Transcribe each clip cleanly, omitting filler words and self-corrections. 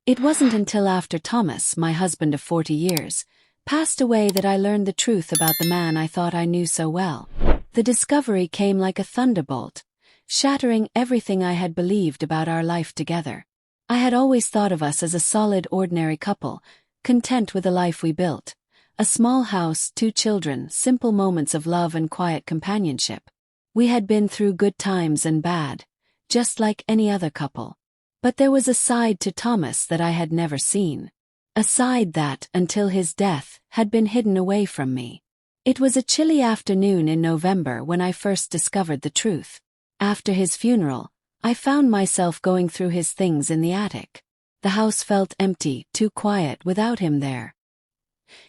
It wasn't until after Thomas, my husband of 40 years, passed away that I learned the truth about the man I thought I knew so well. The discovery came like a thunderbolt, shattering everything I had believed about our life together. I had always thought of us as a solid, ordinary couple, content with the life we built. A small house, 2 children, simple moments of love and quiet companionship. We had been through good times and bad, just like any other couple. But there was a side to Thomas that I had never seen. A side that, until his death, had been hidden away from me. It was a chilly afternoon in November when I first discovered the truth. After his funeral, I found myself going through his things in the attic. The house felt empty, too quiet without him there.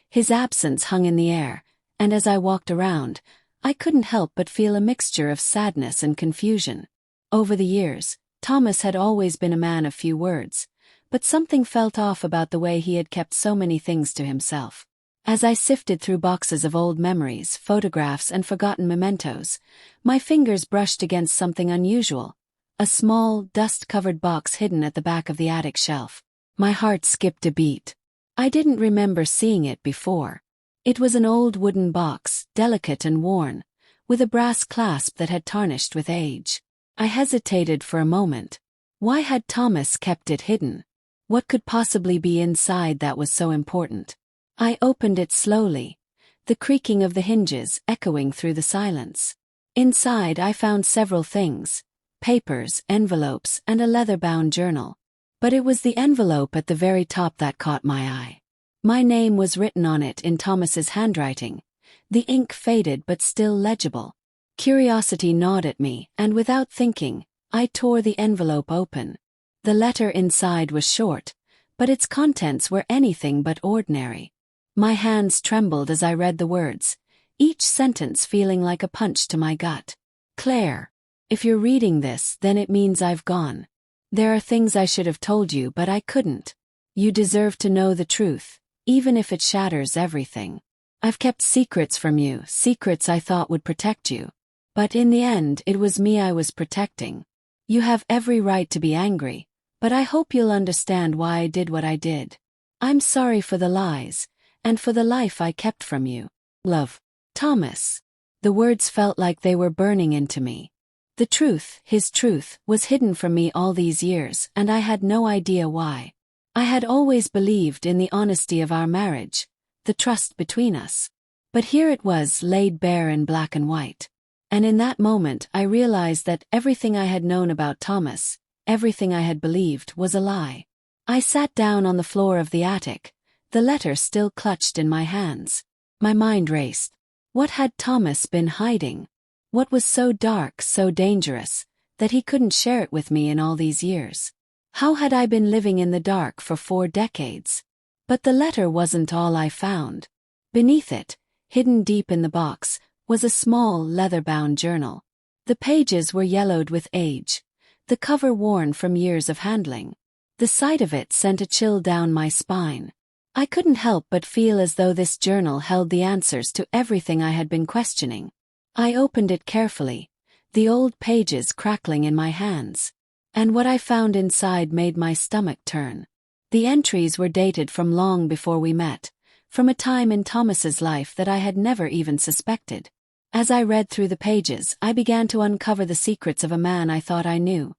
His absence hung in the air, and as I walked around, I couldn't help but feel a mixture of sadness and confusion. Over the years, Thomas had always been a man of few words, but something felt off about the way he had kept so many things to himself. As I sifted through boxes of old memories, photographs, and forgotten mementos, my fingers brushed against something unusual. A small, dust-covered box hidden at the back of the attic shelf. My heart skipped a beat. I didn't remember seeing it before. It was an old wooden box, delicate and worn, with a brass clasp that had tarnished with age. I hesitated for a moment. Why had Thomas kept it hidden? What could possibly be inside that was so important? I opened it slowly, the creaking of the hinges echoing through the silence. Inside I found several things: papers, envelopes, and a leather-bound journal. But it was the envelope at the very top that caught my eye. My name was written on it in Thomas's handwriting, the ink faded but still legible. Curiosity gnawed at me, and without thinking, I tore the envelope open. The letter inside was short, but its contents were anything but ordinary. My hands trembled as I read the words, each sentence feeling like a punch to my gut. Claire, if you're reading this, then it means I've gone. There are things I should have told you, but I couldn't. You deserve to know the truth, even if it shatters everything. I've kept secrets from you, secrets I thought would protect you. But in the end, it was me I was protecting. You have every right to be angry, but I hope you'll understand why I did what I did. I'm sorry for the lies, and for the life I kept from you. Love. Thomas. The words felt like they were burning into me. The truth, his truth, was hidden from me all these years, and I had no idea why. I had always believed in the honesty of our marriage, the trust between us. But here it was laid bare in black and white. And in that moment I realized that everything I had known about Thomas, everything I had believed, was a lie. I sat down on the floor of the attic, the letter still clutched in my hands. My mind raced. What had Thomas been hiding? What was so dark, so dangerous, that he couldn't share it with me in all these years? How had I been living in the dark for 4 decades? But the letter wasn't all I found. Beneath it, hidden deep in the box, was a small leather-bound journal. The pages were yellowed with age, the cover worn from years of handling. The sight of it sent a chill down my spine. I couldn't help but feel as though this journal held the answers to everything I had been questioning. I opened it carefully, the old pages crackling in my hands. And what I found inside made my stomach turn. The entries were dated from long before we met, from a time in Thomas's life that I had never even suspected. As I read through the pages, I began to uncover the secrets of a man I thought I knew.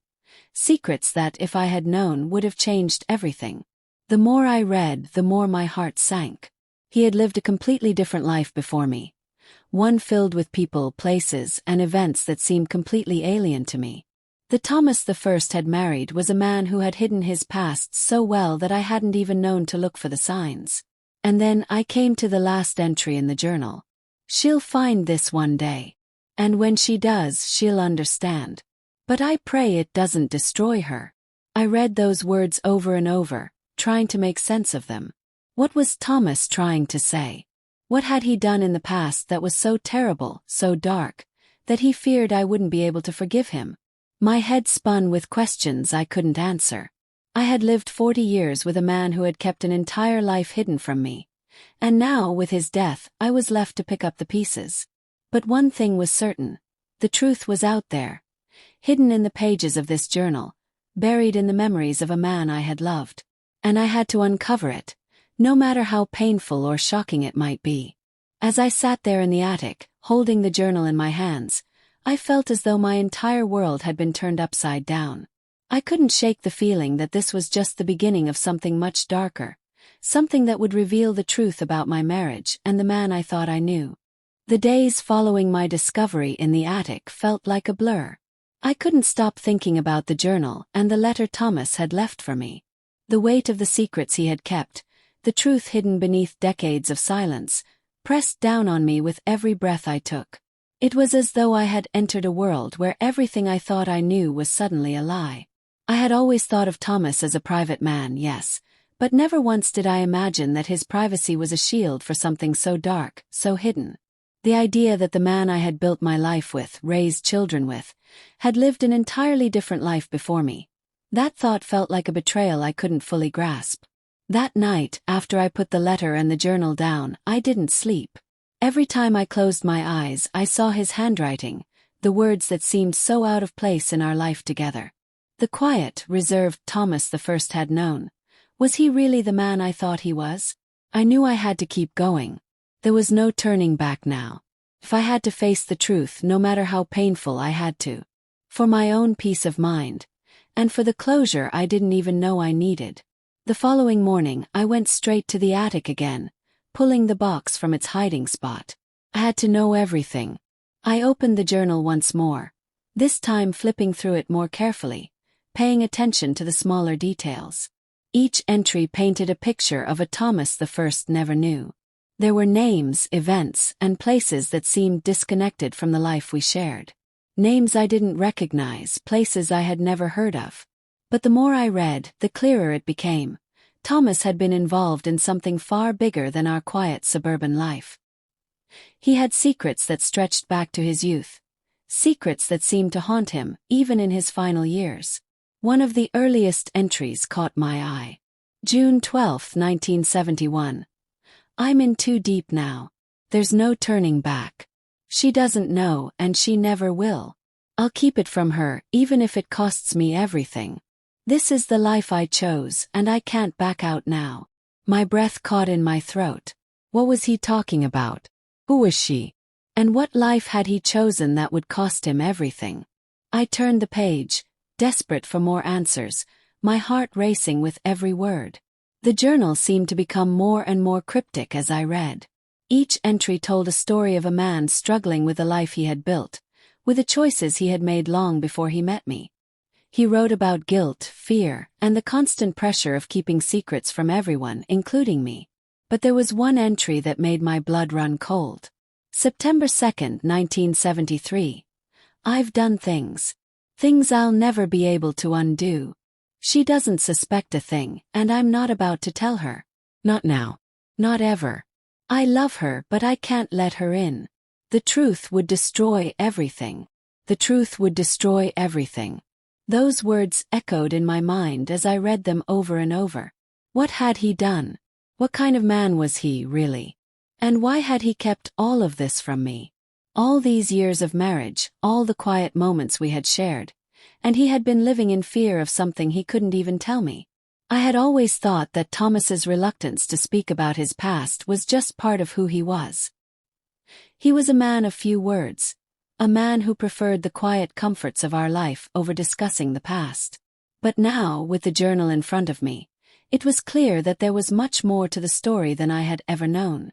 Secrets that, if I had known, would have changed everything. The more I read, the more my heart sank. He had lived a completely different life before me. One filled with people, places, and events that seemed completely alien to me. The Thomas the First had married was a man who had hidden his past so well that I hadn't even known to look for the signs. And then I came to the last entry in the journal. She'll find this one day. And when she does, she'll understand. But I pray it doesn't destroy her. I read those words over and over, trying to make sense of them. What was Thomas trying to say? What had he done in the past that was so terrible, so dark, that he feared I wouldn't be able to forgive him? My head spun with questions I couldn't answer. I had lived 40 years with a man who had kept an entire life hidden from me. And now, with his death, I was left to pick up the pieces. But one thing was certain. The truth was out there. Hidden in the pages of this journal. Buried in the memories of a man I had loved. and I had to uncover it, no matter how painful or shocking it might be. As I sat there in the attic, holding the journal in my hands, I felt as though my entire world had been turned upside down. I couldn't shake the feeling that this was just the beginning of something much darker, something that would reveal the truth about my marriage and the man I thought I knew. The days following my discovery in the attic felt like a blur. I couldn't stop thinking about the journal and the letter Thomas had left for me. The weight of the secrets he had kept, the truth hidden beneath decades of silence, pressed down on me with every breath I took. It was as though I had entered a world where everything I thought I knew was suddenly a lie. I had always thought of Thomas as a private man, yes, but never once did I imagine that his privacy was a shield for something so dark, so hidden. The idea that the man I had built my life with, raised children with, had lived an entirely different life before me. That thought felt like a betrayal I couldn't fully grasp. That night, after I put the letter and the journal down, I didn't sleep. Every time I closed my eyes, I saw his handwriting, the words that seemed so out of place in our life together. The quiet, reserved Thomas the First had known. Was he really the man I thought he was? I knew I had to keep going. There was no turning back now. If I had to face the truth, no matter how painful, I had to. For my own peace of mind. And for the closure I didn't even know I needed. The following morning, I went straight to the attic again, pulling the box from its hiding spot. I had to know everything. I opened the journal once more, this time flipping through it more carefully, paying attention to the smaller details. Each entry painted a picture of a Thomas the First never knew. There were names, events, and places that seemed disconnected from the life we shared. Names I didn't recognize, places I had never heard of. But the more I read, the clearer it became. Thomas had been involved in something far bigger than our quiet suburban life. He had secrets that stretched back to his youth. Secrets that seemed to haunt him, even in his final years. One of the earliest entries caught my eye. June 12, 1971. I'm in too deep now. There's no turning back. She doesn't know, and she never will. I'll keep it from her, even if it costs me everything. This is the life I chose, and I can't back out now. My breath caught in my throat. What was he talking about? Who was she? And what life had he chosen that would cost him everything? I turned the page, desperate for more answers, my heart racing with every word. The journal seemed to become more and more cryptic as I read. Each entry told a story of a man struggling with the life he had built, with the choices he had made long before he met me. He wrote about guilt, fear, and the constant pressure of keeping secrets from everyone, including me. But there was one entry that made my blood run cold. September 2, 1973. I've done things. Things I'll never be able to undo. She doesn't suspect a thing, and I'm not about to tell her. Not now. Not ever. I love her, but I can't let her in. The truth would destroy everything. The truth would destroy everything. Those words echoed in my mind as I read them over and over. What had he done? What kind of man was he, really? And why had he kept all of this from me? All these years of marriage, all the quiet moments we had shared, and he had been living in fear of something he couldn't even tell me. I had always thought that Thomas's reluctance to speak about his past was just part of who he was. He was a man of few words. A man who preferred the quiet comforts of our life over discussing the past. But now, with the journal in front of me, it was clear that there was much more to the story than I had ever known.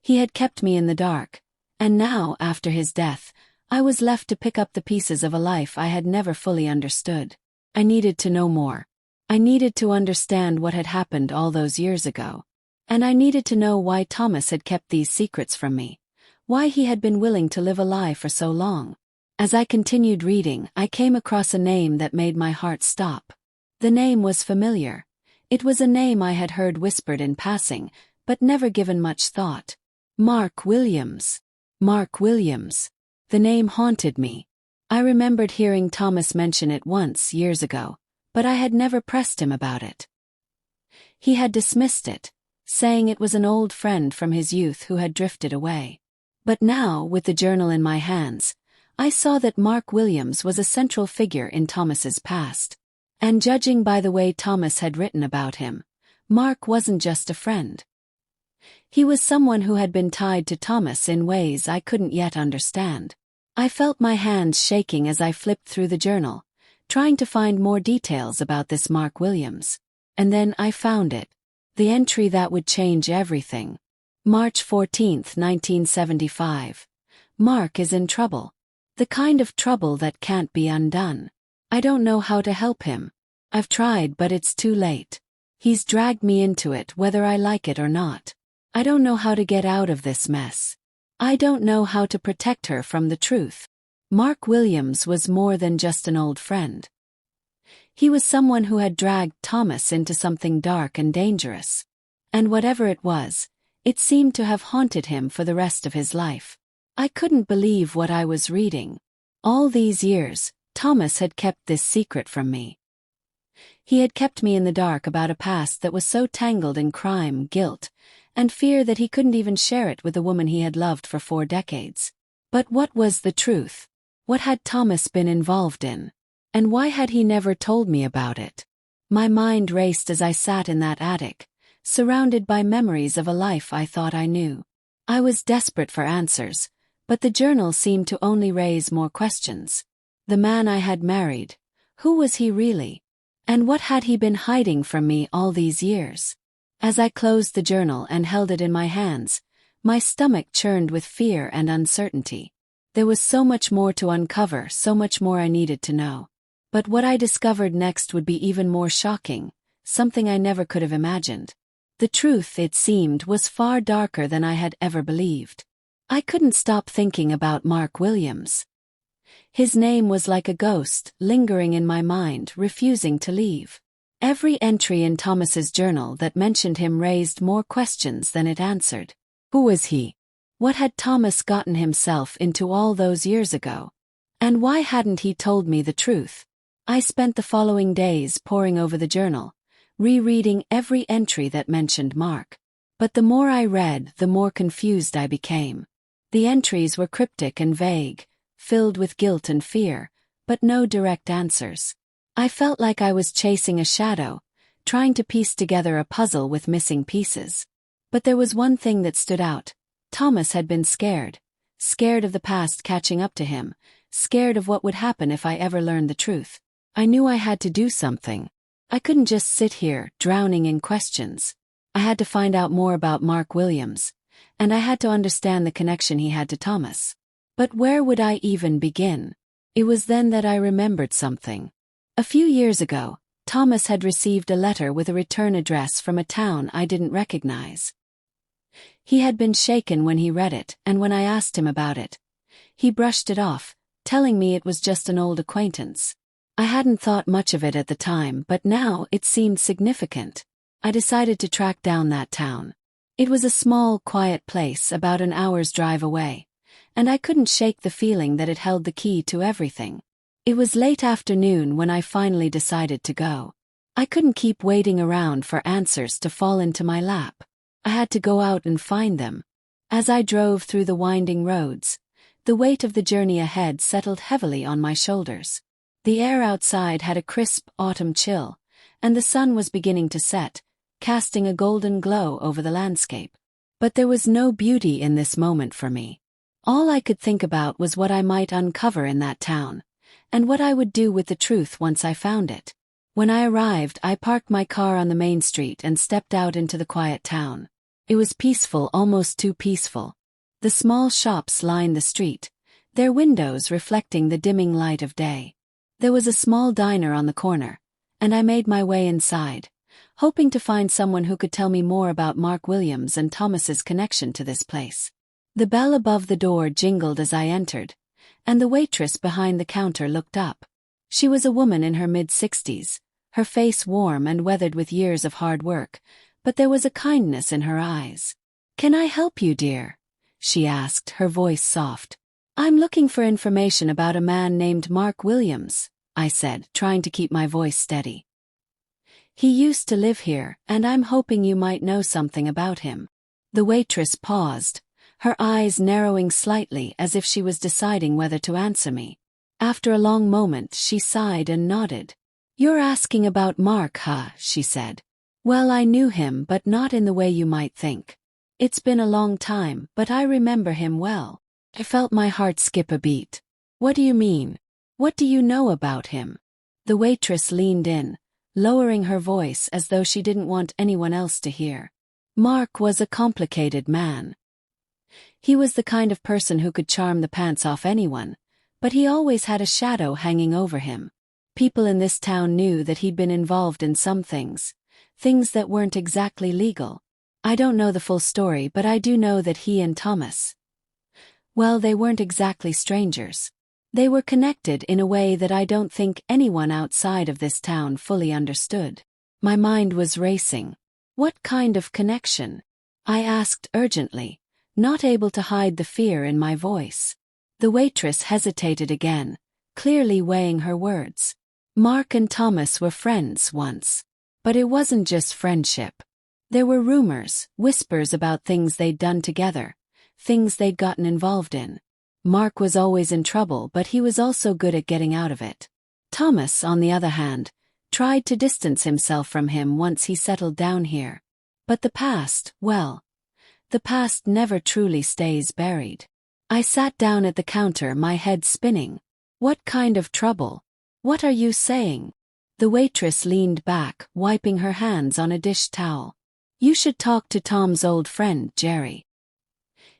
He had kept me in the dark, and now, after his death, I was left to pick up the pieces of a life I had never fully understood. I needed to know more. I needed to understand what had happened all those years ago. And I needed to know why Thomas had kept these secrets from me. Why he had been willing to live a lie for so long. As I continued reading, I came across a name that made my heart stop. The name was familiar. It was a name I had heard whispered in passing, but never given much thought. Mark Williams. Mark Williams. The name haunted me. I remembered hearing Thomas mention it once, years ago, but I had never pressed him about it. He had dismissed it, saying it was an old friend from his youth who had drifted away. But now, with the journal in my hands, I saw that Mark Williams was a central figure in Thomas's past. And judging by the way Thomas had written about him, Mark wasn't just a friend. He was someone who had been tied to Thomas in ways I couldn't yet understand. I felt my hands shaking as I flipped through the journal, trying to find more details about this Mark Williams. And then I found it. The entry that would change everything. March 14, 1975. Mark is in trouble. The kind of trouble that can't be undone. I don't know how to help him. I've tried, but it's too late. He's dragged me into it whether I like it or not. I don't know how to get out of this mess. I don't know how to protect her from the truth. Mark Williams was more than just an old friend. He was someone who had dragged Thomas into something dark and dangerous. And whatever it was, it seemed to have haunted him for the rest of his life. I couldn't believe what I was reading. All these years, Thomas had kept this secret from me. He had kept me in the dark about a past that was so tangled in crime, guilt, and fear that he couldn't even share it with the woman he had loved for 4 decades. But what was the truth? What had Thomas been involved in? And why had he never told me about it? My mind raced as I sat in that attic, surrounded by memories of a life I thought I knew. I was desperate for answers, but the journal seemed to only raise more questions. The man I had married, who was he really? And what had he been hiding from me all these years? As I closed the journal and held it in my hands, my stomach churned with fear and uncertainty. There was so much more to uncover, so much more I needed to know. But what I discovered next would be even more shocking, something I never could have imagined. The truth, it seemed, was far darker than I had ever believed. I couldn't stop thinking about Mark Williams. His name was like a ghost, lingering in my mind, refusing to leave. Every entry in Thomas's journal that mentioned him raised more questions than it answered. Who was he? What had Thomas gotten himself into all those years ago? And why hadn't he told me the truth? I spent the following days poring over the journal, rereading every entry that mentioned Mark. But the more I read, the more confused I became. The entries were cryptic and vague, filled with guilt and fear, but no direct answers. I felt like I was chasing a shadow, trying to piece together a puzzle with missing pieces. But there was one thing that stood out. Thomas had been scared. Scared of the past catching up to him, scared of what would happen if I ever learned the truth. I knew I had to do something. I couldn't just sit here, drowning in questions. I had to find out more about Mark Williams, and I had to understand the connection he had to Thomas. But where would I even begin? It was then that I remembered something. A few years ago, Thomas had received a letter with a return address from a town I didn't recognize. He had been shaken when he read it, and when I asked him about it, he brushed it off, telling me it was just an old acquaintance. I hadn't thought much of it at the time, but now it seemed significant. I decided to track down that town. It was a small, quiet place about an hour's drive away, and I couldn't shake the feeling that it held the key to everything. It was late afternoon when I finally decided to go. I couldn't keep waiting around for answers to fall into my lap. I had to go out and find them. As I drove through the winding roads, the weight of the journey ahead settled heavily on my shoulders. The air outside had a crisp autumn chill, and the sun was beginning to set, casting a golden glow over the landscape. But there was no beauty in this moment for me. All I could think about was what I might uncover in that town, and what I would do with the truth once I found it. When I arrived, I parked my car on the main street and stepped out into the quiet town. It was peaceful, almost too peaceful. The small shops lined the street, their windows reflecting the dimming light of day. There was a small diner on the corner, and I made my way inside, hoping to find someone who could tell me more about Mark Williams and Thomas's connection to this place. The bell above the door jingled as I entered, and the waitress behind the counter looked up. She was a woman in her mid-60s, her face warm and weathered with years of hard work, but there was a kindness in her eyes. "Can I help you, dear?" she asked, her voice soft. "I'm looking for information about a man named Mark Williams," I said, trying to keep my voice steady. "He used to live here, and I'm hoping you might know something about him." The waitress paused, her eyes narrowing slightly as if she was deciding whether to answer me. After a long moment, she sighed and nodded. "You're asking about Mark, huh?" she said. "Well, I knew him, but not in the way you might think. It's been a long time, but I remember him well." I felt my heart skip a beat. "What do you mean? What do you know about him?" The waitress leaned in, lowering her voice as though she didn't want anyone else to hear. Mark was a complicated man. He was the kind of person who could charm the pants off anyone, but he always had a shadow hanging over him. People in this town knew that he'd been involved in some things that weren't exactly legal. I don't know the full story, but I do know that he and Thomas, well, they weren't exactly strangers. They were connected in a way that I don't think anyone outside of this town fully understood. My mind was racing. What kind of connection? I asked urgently, not able to hide the fear in my voice. The waitress hesitated again, clearly weighing her words. Mark and Thomas were friends once. But it wasn't just friendship. There were rumors, whispers about things they'd done together, things they'd gotten involved in. Mark was always in trouble, but he was also good at getting out of it. Thomas, on the other hand, tried to distance himself from him once he settled down here. But the past, well, the past never truly stays buried. I sat down at the counter, my head spinning. What kind of trouble? What are you saying? The waitress leaned back, wiping her hands on a dish towel. You should talk to Tom's old friend, Jerry.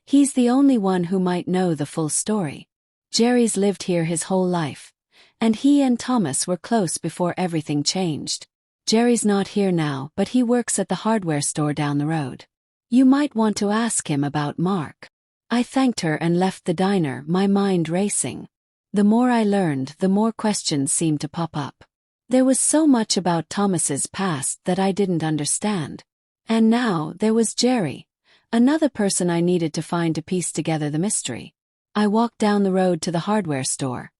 He's the only one who might know the full story. Jerry's lived here his whole life, and he and Thomas were close before everything changed. Jerry's not here now, but he works at the hardware store down the road. You might want to ask him about Mark. I thanked her and left the diner, my mind racing. The more I learned, the more questions seemed to pop up. There was so much about Thomas's past that I didn't understand. And now there was Jerry, another person I needed to find to piece together the mystery. I walked down the road to the hardware store,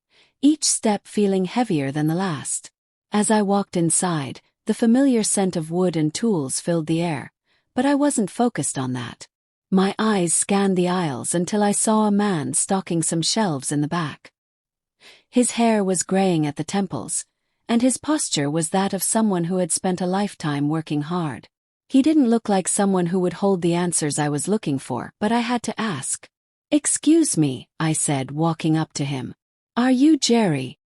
each step feeling heavier than the last. As I walked inside, the familiar scent of wood and tools filled the air, but I wasn't focused on that. My eyes scanned the aisles until I saw a man stocking some shelves in the back. His hair was graying at the temples, and his posture was that of someone who had spent a lifetime working hard. He didn't look like someone who would hold the answers I was looking for, but I had to ask. "Excuse me," I said, walking up to him. "Are you Jerry?"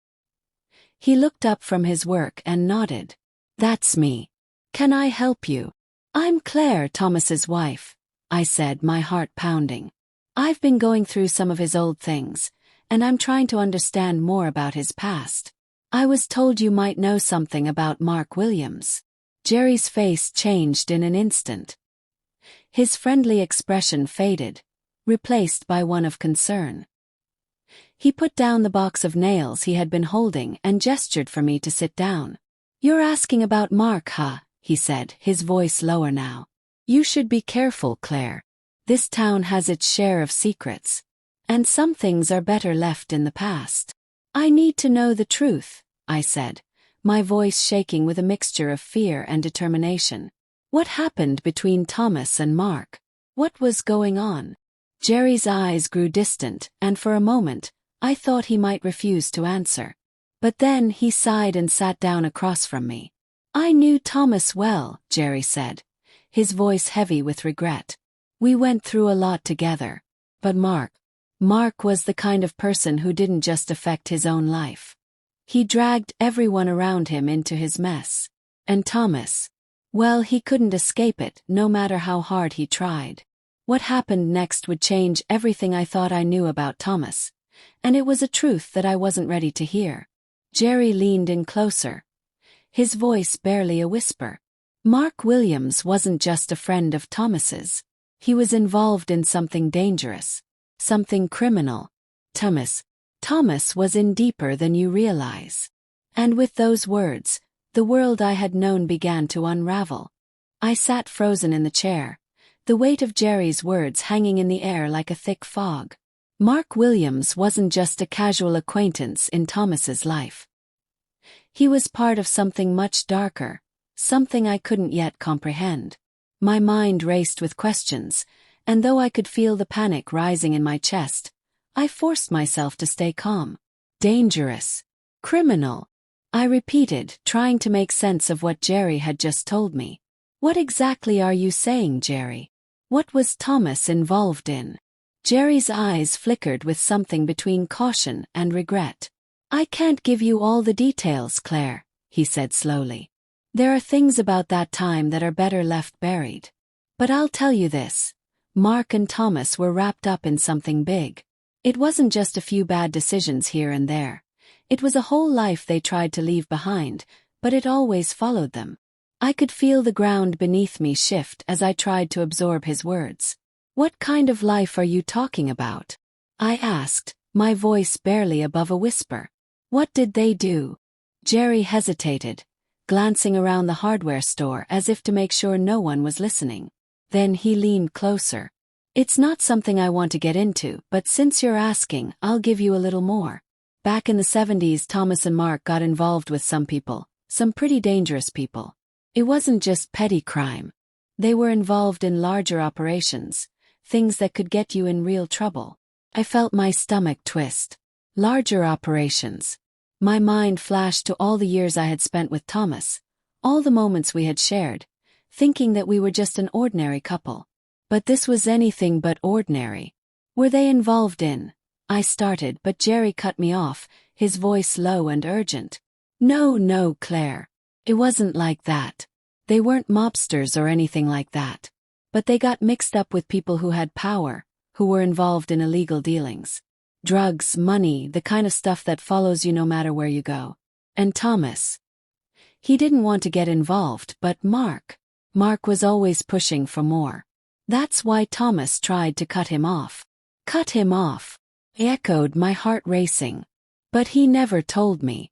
He looked up from his work and nodded. "That's me. Can I help you?" "I'm Claire, Thomas's wife," I said, my heart pounding. "I've been going through some of his old things, and I'm trying to understand more about his past. I was told you might know something about Mark Williams." Jerry's face changed in an instant. His friendly expression faded, replaced by one of concern. He put down the box of nails he had been holding and gestured for me to sit down. "You're asking about Mark, huh?" he said, his voice lower now. "You should be careful, Claire. This town has its share of secrets, and some things are better left in the past." "I need to know the truth," I said, my voice shaking with a mixture of fear and determination. "What happened between Thomas and Mark? What was going on?" Jerry's eyes grew distant, and for a moment, I thought he might refuse to answer. But then he sighed and sat down across from me. "I knew Thomas well," Jerry said, his voice heavy with regret. "We went through a lot together. But Mark was the kind of person who didn't just affect his own life. He dragged everyone around him into his mess. And Thomas, well, he couldn't escape it, no matter how hard he tried. What happened next would change everything I thought I knew about Thomas, and it was a truth that I wasn't ready to hear." Jerry leaned in closer, his voice barely a whisper. "Mark Williams wasn't just a friend of Thomas's. He was involved in something dangerous, something criminal. Thomas was in deeper than you realize." And with those words, the world I had known began to unravel. I sat frozen in the chair, the weight of Jerry's words hanging in the air like a thick fog. Mark Williams wasn't just a casual acquaintance in Thomas's life. He was part of something much darker, something I couldn't yet comprehend. My mind raced with questions, and though I could feel the panic rising in my chest, I forced myself to stay calm. Dangerous. Criminal. I repeated, trying to make sense of what Jerry had just told me. What exactly are you saying, Jerry? What was Thomas involved in? Jerry's eyes flickered with something between caution and regret. I can't give you all the details, Claire, he said slowly. There are things about that time that are better left buried. But I'll tell you this. Mark and Thomas were wrapped up in something big. It wasn't just a few bad decisions here and there. It was a whole life they tried to leave behind, but it always followed them. I could feel the ground beneath me shift as I tried to absorb his words. What kind of life are you talking about? I asked, my voice barely above a whisper. What did they do? Jerry hesitated, glancing around the hardware store as if to make sure no one was listening. Then he leaned closer. It's not something I want to get into, but since you're asking, I'll give you a little more. Back in the 70s, Thomas and Mark got involved with some people, some pretty dangerous people. It wasn't just petty crime. They were involved in larger operations, things that could get you in real trouble. I felt my stomach twist. Larger operations. My mind flashed to all the years I had spent with Thomas, all the moments we had shared, thinking that we were just an ordinary couple. But this was anything but ordinary. Were they involved in? I started, but Jerry cut me off, his voice low and urgent. No, Claire. It wasn't like that. They weren't mobsters or anything like that. But they got mixed up with people who had power, who were involved in illegal dealings. Drugs, money, the kind of stuff that follows you no matter where you go. And Thomas. He didn't want to get involved, but Mark was always pushing for more. That's why Thomas tried to cut him off. Cut him off. I echoed, my heart racing. But he never told me.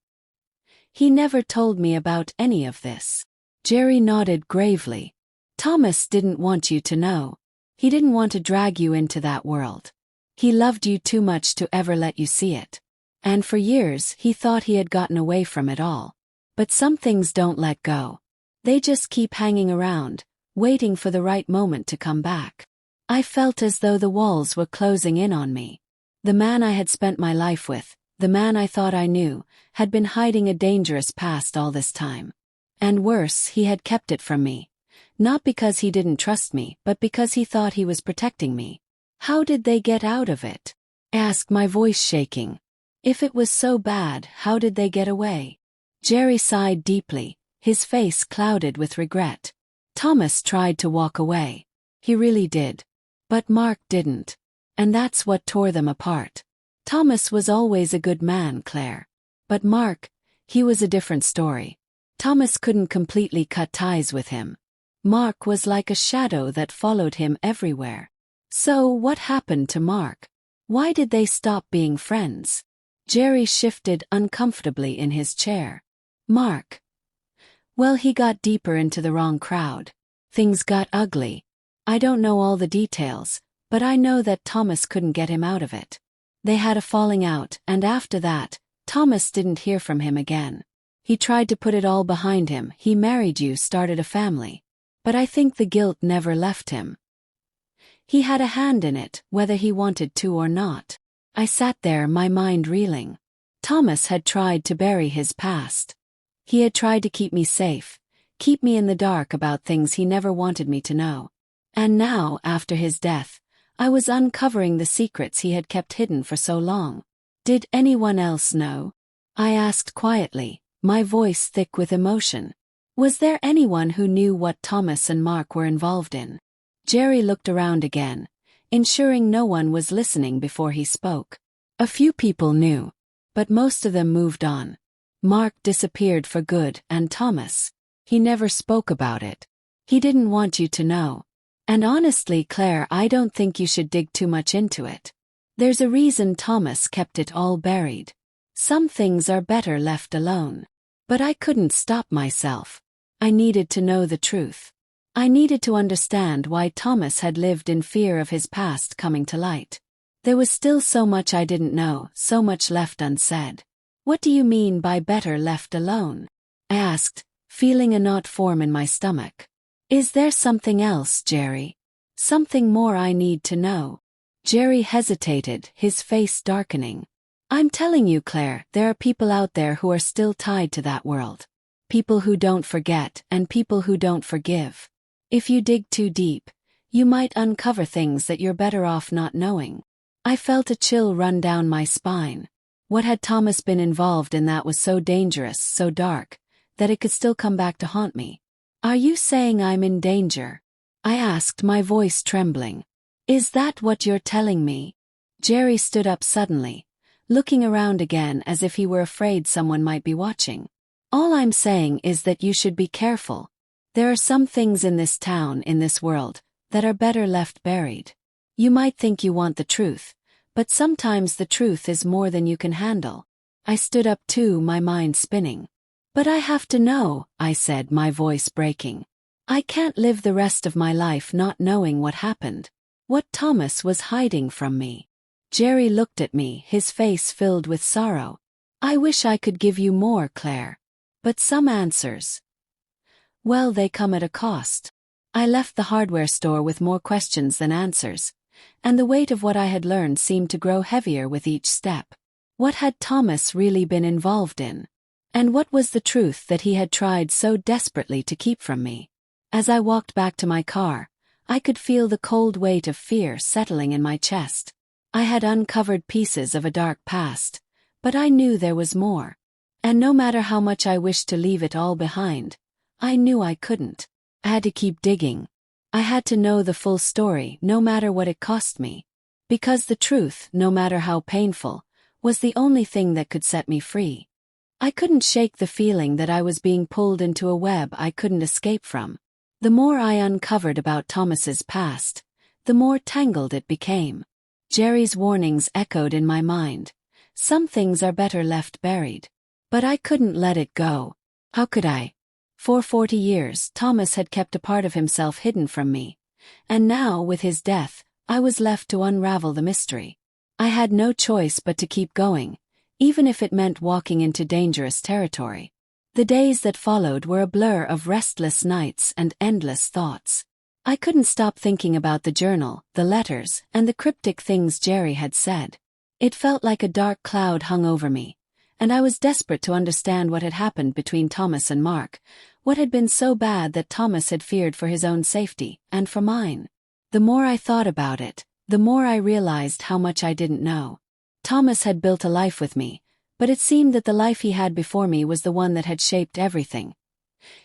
He never told me about any of this. Jerry nodded gravely. Thomas didn't want you to know. He didn't want to drag you into that world. He loved you too much to ever let you see it. And for years he thought he had gotten away from it all. But some things don't let go. They just keep hanging around, waiting for the right moment to come back. I felt as though the walls were closing in on me. The man I had spent my life with, the man I thought I knew, had been hiding a dangerous past all this time. And worse, he had kept it from me. Not because he didn't trust me, but because he thought he was protecting me. How did they get out of it? I asked, my voice shaking. If it was so bad, how did they get away? Jerry sighed deeply, his face clouded with regret. Thomas tried to walk away. He really did. But Mark didn't. And that's what tore them apart. Thomas was always a good man, Claire. But Mark, he was a different story. Thomas couldn't completely cut ties with him. Mark was like a shadow that followed him everywhere. So what happened to Mark? Why did they stop being friends? Jerry shifted uncomfortably in his chair. Mark. Well, he got deeper into the wrong crowd. Things got ugly. I don't know all the details, but I know that Thomas couldn't get him out of it. They had a falling out, and after that, Thomas didn't hear from him again. He tried to put it all behind him. He married you, started a family. But I think the guilt never left him. He had a hand in it, whether he wanted to or not. I sat there, my mind reeling. Thomas had tried to bury his past. He had tried to keep me safe, keep me in the dark about things he never wanted me to know. And now, after his death, I was uncovering the secrets he had kept hidden for so long. Did anyone else know? I asked quietly, my voice thick with emotion. Was there anyone who knew what Thomas and Mark were involved in? Jerry looked around again, ensuring no one was listening before he spoke. A few people knew, but most of them moved on. Mark disappeared for good, and Thomas, he never spoke about it. He didn't want you to know. And honestly, Claire, I don't think you should dig too much into it. There's a reason Thomas kept it all buried. Some things are better left alone. But I couldn't stop myself. I needed to know the truth. I needed to understand why Thomas had lived in fear of his past coming to light. There was still so much I didn't know, so much left unsaid. What do you mean by better left alone? I asked, feeling a knot form in my stomach. Is there something else, Jerry? Something more I need to know? Jerry hesitated, his face darkening. I'm telling you, Claire, there are people out there who are still tied to that world. People who don't forget and people who don't forgive. If you dig too deep, you might uncover things that you're better off not knowing. I felt a chill run down my spine. What had Thomas been involved in that was so dangerous, so dark, that it could still come back to haunt me? Are you saying I'm in danger? I asked, my voice trembling. Is that what you're telling me? Jerry stood up suddenly, looking around again as if he were afraid someone might be watching. All I'm saying is that you should be careful. There are some things in this town, in this world, that are better left buried. You might think you want the truth, but sometimes the truth is more than you can handle. I stood up too, my mind spinning. But I have to know, I said, my voice breaking. I can't live the rest of my life not knowing what happened. What Thomas was hiding from me. Jerry looked at me, his face filled with sorrow. I wish I could give you more, Claire. But some answers, well, they come at a cost. I left the hardware store with more questions than answers, and the weight of what I had learned seemed to grow heavier with each step. What had Thomas really been involved in? And what was the truth that he had tried so desperately to keep from me? As I walked back to my car, I could feel the cold weight of fear settling in my chest. I had uncovered pieces of a dark past, but I knew there was more. And no matter how much I wished to leave it all behind, I knew I couldn't. I had to keep digging. I had to know the full story, no matter what it cost me. Because the truth, no matter how painful, was the only thing that could set me free. I couldn't shake the feeling that I was being pulled into a web I couldn't escape from. The more I uncovered about Thomas's past, the more tangled it became. Jerry's warnings echoed in my mind. Some things are better left buried. But I couldn't let it go. How could I? For 40 years, Thomas had kept a part of himself hidden from me. And now, with his death, I was left to unravel the mystery. I had no choice but to keep going, even if it meant walking into dangerous territory. The days that followed were a blur of restless nights and endless thoughts. I couldn't stop thinking about the journal, the letters, and the cryptic things Jerry had said. It felt like a dark cloud hung over me, and I was desperate to understand what had happened between Thomas and Mark, what had been so bad that Thomas had feared for his own safety, and for mine. The more I thought about it, the more I realized how much I didn't know. Thomas had built a life with me, but it seemed that the life he had before me was the one that had shaped everything.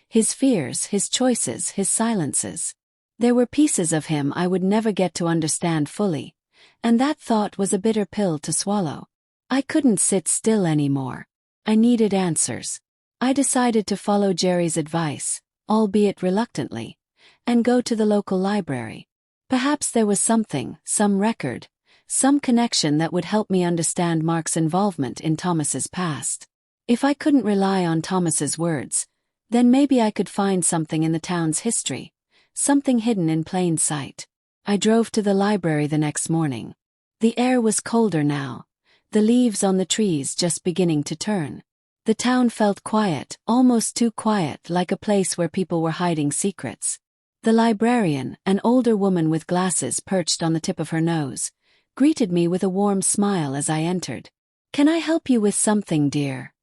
His fears, his choices, his silences. There were pieces of him I would never get to understand fully, and that thought was a bitter pill to swallow. I couldn't sit still anymore. I needed answers. I decided to follow Jerry's advice, albeit reluctantly, and go to the local library. Perhaps there was something, some record, some connection that would help me understand Mark's involvement in Thomas's past. If I couldn't rely on Thomas's words, then maybe I could find something in the town's history, something hidden in plain sight. I drove to the library the next morning. The air was colder now, the leaves on the trees just beginning to turn. The town felt quiet, almost too quiet, like a place where people were hiding secrets. The librarian, an older woman with glasses perched on the tip of her nose, greeted me with a warm smile as I entered. "Can I help you with something, dear?"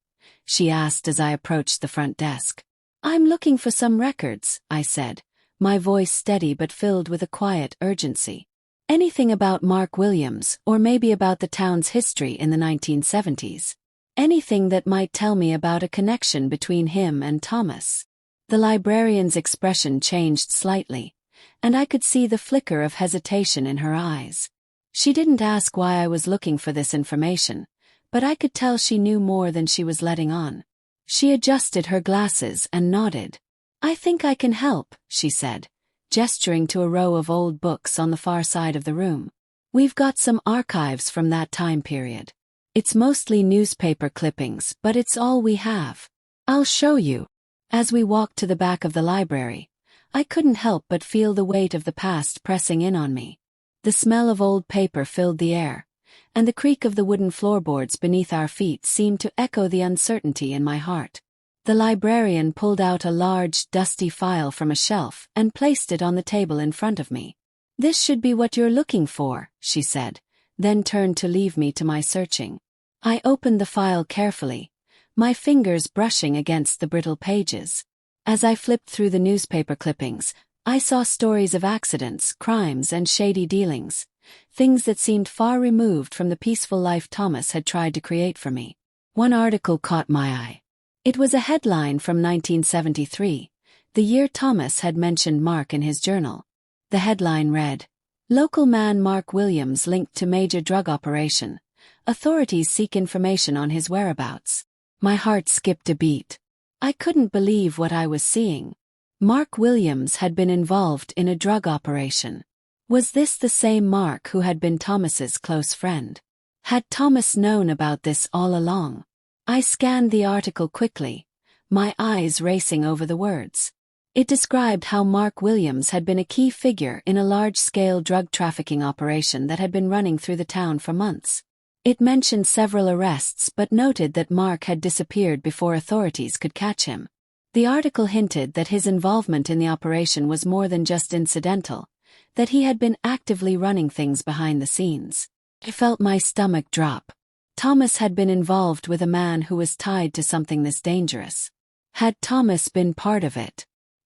she asked as I approached the front desk. "I'm looking for some records," I said, my voice steady but filled with a quiet urgency. "Anything about Mark Williams, or maybe about the town's history in the 1970s. Anything that might tell me about a connection between him and Thomas." The librarian's expression changed slightly, and I could see the flicker of hesitation in her eyes. She didn't ask why I was looking for this information, but I could tell she knew more than she was letting on. She adjusted her glasses and nodded. "I think I can help," she said, gesturing to a row of old books on the far side of the room. "We've got some archives from that time period. It's mostly newspaper clippings, but it's all we have. I'll show you." As we walked to the back of the library, I couldn't help but feel the weight of the past pressing in on me. The smell of old paper filled the air, and the creak of the wooden floorboards beneath our feet seemed to echo the uncertainty in my heart. The librarian pulled out a large, dusty file from a shelf and placed it on the table in front of me. "This should be what you're looking for," she said, then turned to leave me to my searching. I opened the file carefully, my fingers brushing against the brittle pages. As I flipped through the newspaper clippings, I saw stories of accidents, crimes, and shady dealings, things that seemed far removed from the peaceful life Thomas had tried to create for me. One article caught my eye. It was a headline from 1973, the year Thomas had mentioned Mark in his journal. The headline read, "Local man Mark Williams linked to major drug operation. Authorities seek information on his whereabouts." My heart skipped a beat. I couldn't believe what I was seeing. Mark Williams had been involved in a drug operation. Was this the same Mark who had been Thomas's close friend? Had Thomas known about this all along? I scanned the article quickly, my eyes racing over the words. It described how Mark Williams had been a key figure in a large-scale drug trafficking operation that had been running through the town for months. It mentioned several arrests but noted that Mark had disappeared before authorities could catch him. The article hinted that his involvement in the operation was more than just incidental, that he had been actively running things behind the scenes. I felt my stomach drop. Thomas had been involved with a man who was tied to something this dangerous. Had Thomas been part of it?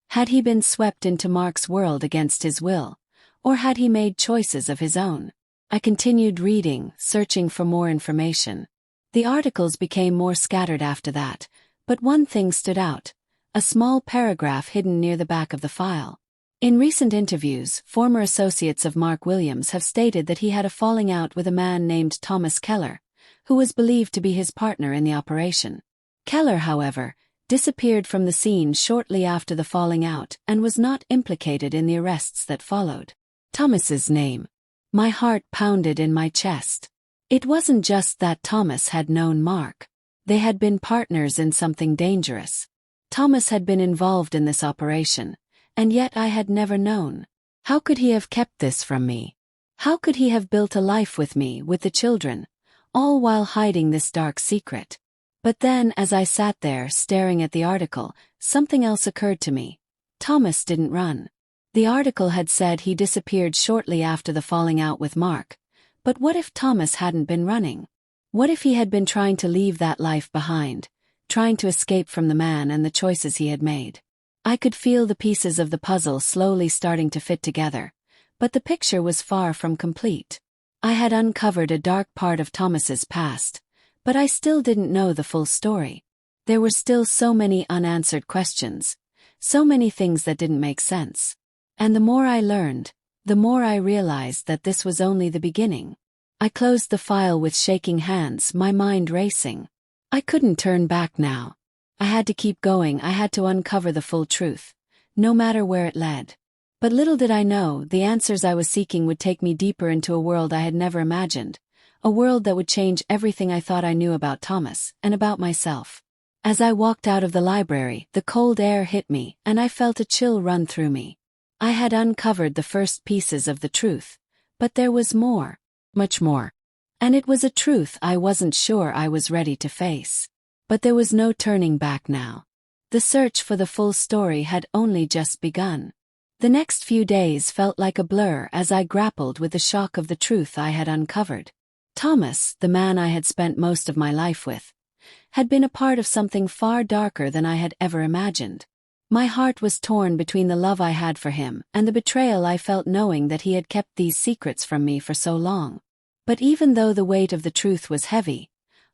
Had he been swept into Mark's world against his will, or had he made choices of his own? I continued reading, searching for more information. The articles became more scattered after that, but one thing stood out, a small paragraph hidden near the back of the file. In recent interviews, former associates of Mark Williams have stated that he had a falling out with a man named Thomas Keller, who was believed to be his partner in the operation. Keller, however, disappeared from the scene shortly after the falling out and was not implicated in the arrests that followed. Thomas's name. My heart pounded in my chest. It wasn't just that Thomas had known Mark. They had been partners in something dangerous. Thomas had been involved in this operation, and yet I had never known. How could he have kept this from me? How could he have built a life with me, with the children, all while hiding this dark secret? But then, as I sat there staring at the article, something else occurred to me. Thomas didn't run. The article had said he disappeared shortly after the falling out with Mark. But what if Thomas hadn't been running? What if he had been trying to leave that life behind, trying to escape from the man and the choices he had made? I could feel the pieces of the puzzle slowly starting to fit together, but the picture was far from complete. I had uncovered a dark part of Thomas's past, but I still didn't know the full story. There were still so many unanswered questions, so many things that didn't make sense. And the more I learned, the more I realized that this was only the beginning. I closed the file with shaking hands, my mind racing. I couldn't turn back now. I had to keep going, I had to uncover the full truth, no matter where it led. But little did I know, the answers I was seeking would take me deeper into a world I had never imagined, a world that would change everything I thought I knew about Thomas, and about myself. As I walked out of the library, the cold air hit me, and I felt a chill run through me. I had uncovered the first pieces of the truth, but there was more, much more. And it was a truth I wasn't sure I was ready to face. But there was no turning back now. The search for the full story had only just begun. The next few days felt like a blur as I grappled with the shock of the truth I had uncovered. Thomas, the man I had spent most of my life with, had been a part of something far darker than I had ever imagined. My heart was torn between the love I had for him and the betrayal I felt knowing that he had kept these secrets from me for so long. But even though the weight of the truth was heavy,